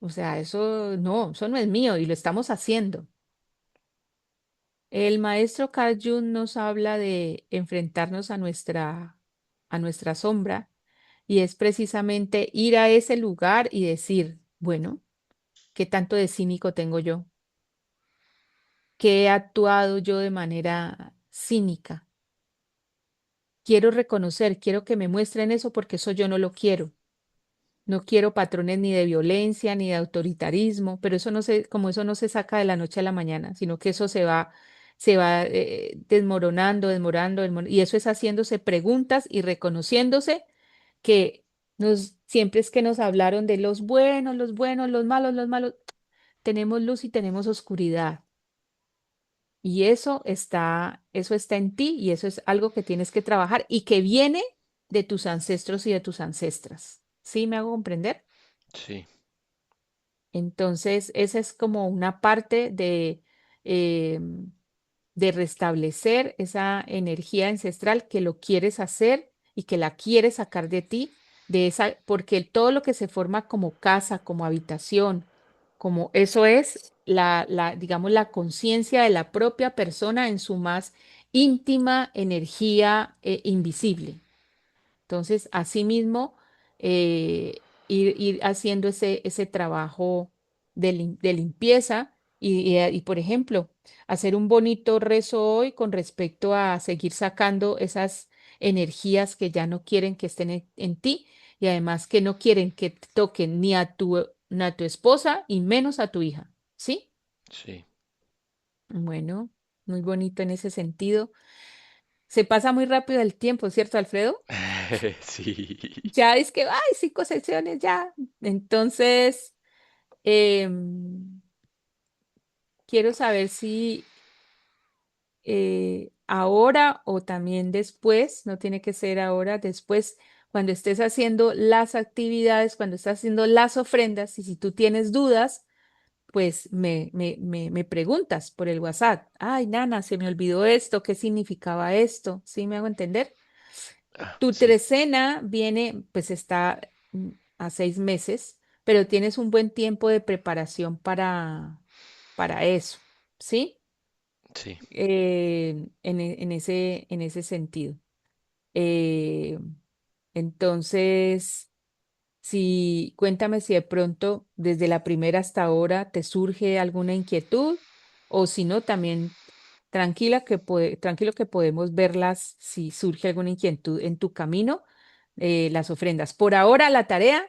S1: O sea, eso no es mío y lo estamos haciendo. El maestro Carl Jung nos habla de enfrentarnos a nuestra sombra y es precisamente ir a ese lugar y decir, bueno, ¿qué tanto de cínico tengo yo? ¿Qué he actuado yo de manera cínica? Quiero reconocer, quiero que me muestren eso porque eso yo no lo quiero. No quiero patrones ni de violencia ni de autoritarismo, pero eso no se, como eso no se saca de la noche a la mañana, sino que eso se va desmoronando, desmoronando, y eso es haciéndose preguntas y reconociéndose que siempre es que nos hablaron de los buenos, los malos, tenemos luz y tenemos oscuridad. Y eso está en ti y eso es algo que tienes que trabajar y que viene de tus ancestros y de tus ancestras. ¿Sí me hago comprender?
S2: Sí,
S1: Entonces, esa es como una parte eh, de restablecer esa energía ancestral que lo quieres hacer y que la quieres sacar de ti, porque todo lo que se forma como casa, como habitación, como eso es digamos, la conciencia de la propia persona en su más íntima energía invisible. Entonces, asimismo, ir haciendo ese trabajo de limpieza y, por ejemplo, hacer un bonito rezo hoy con respecto a seguir sacando esas energías que ya no quieren que estén en ti y además que no quieren que te toquen ni a tu esposa y menos a tu hija. ¿Sí?
S2: sí.
S1: Bueno, muy bonito en ese sentido. Se pasa muy rápido el tiempo, ¿cierto, Alfredo?
S2: Sí.
S1: Ya es que, ay, 5 sesiones ya. Entonces, em, quiero saber si ahora o también después, no tiene que ser ahora, después, cuando estés haciendo las actividades, cuando estés haciendo las ofrendas, y si tú tienes dudas, pues me preguntas por el WhatsApp. Ay, Nana, se me olvidó esto, ¿qué significaba esto? ¿Sí me hago entender?
S2: Ah,
S1: Tu
S2: sí,
S1: trecena viene, pues está a 6 meses, pero tienes un buen tiempo de preparación para eso, ¿sí?
S2: sí.
S1: En ese sentido. Eh, entonces, si, cuéntame si de pronto desde la primera hasta ahora te surge alguna inquietud o si no, también tranquilo que podemos verlas si surge alguna inquietud en tu camino, las ofrendas. Por ahora la tarea,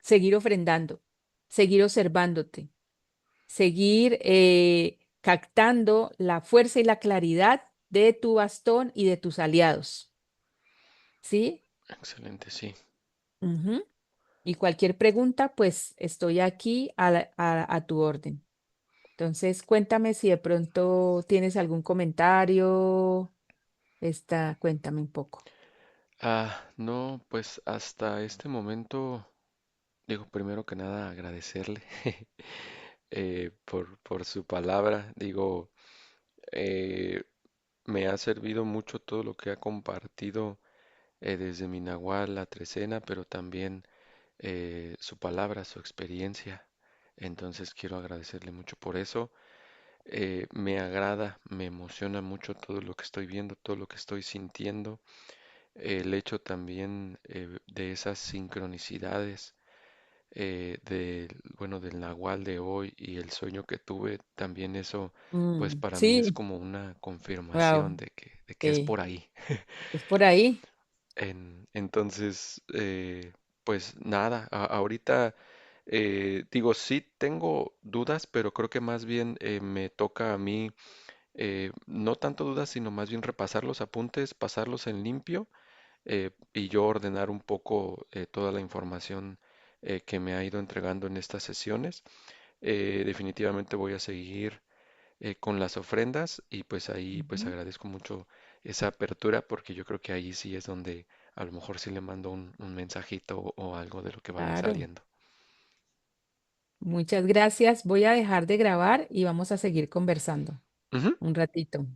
S1: seguir ofrendando, seguir observándote, seguir captando la fuerza y la claridad de tu bastón y de tus aliados, ¿sí?
S2: Excelente, sí.
S1: Ujú. Y cualquier pregunta, pues estoy aquí a tu orden. Entonces, cuéntame si de pronto tienes algún comentario. Cuéntame un poco.
S2: No, pues hasta este momento, digo, primero que nada agradecerle por su palabra. Digo, eh, me ha servido mucho todo lo que ha compartido desde mi Nahual, la Trecena, pero también su palabra, su experiencia. Entonces quiero agradecerle mucho por eso. Me agrada, me emociona mucho todo lo que estoy viendo, todo lo que estoy sintiendo. El hecho también de esas sincronicidades bueno, del Nahual de hoy y el sueño que tuve, también eso, pues para mí es
S1: Sí,
S2: como una confirmación
S1: wow,
S2: de que es
S1: sí,
S2: por ahí.
S1: es por ahí.
S2: Entonces, pues nada, ahorita digo, sí tengo dudas, pero creo que más bien me toca a mí, no tanto dudas, sino más bien repasar los apuntes, pasarlos en limpio y yo ordenar un poco toda la información que me ha ido entregando en estas sesiones. Definitivamente voy a seguir con las ofrendas y pues ahí pues
S1: Ujú.
S2: agradezco mucho esa apertura porque yo creo que ahí sí es donde a lo mejor sí le mando un mensajito o algo de lo que vaya
S1: Claro.
S2: saliendo.
S1: Muchas gracias. Voy a dejar de grabar y vamos a seguir conversando
S2: Ujú.
S1: un ratito.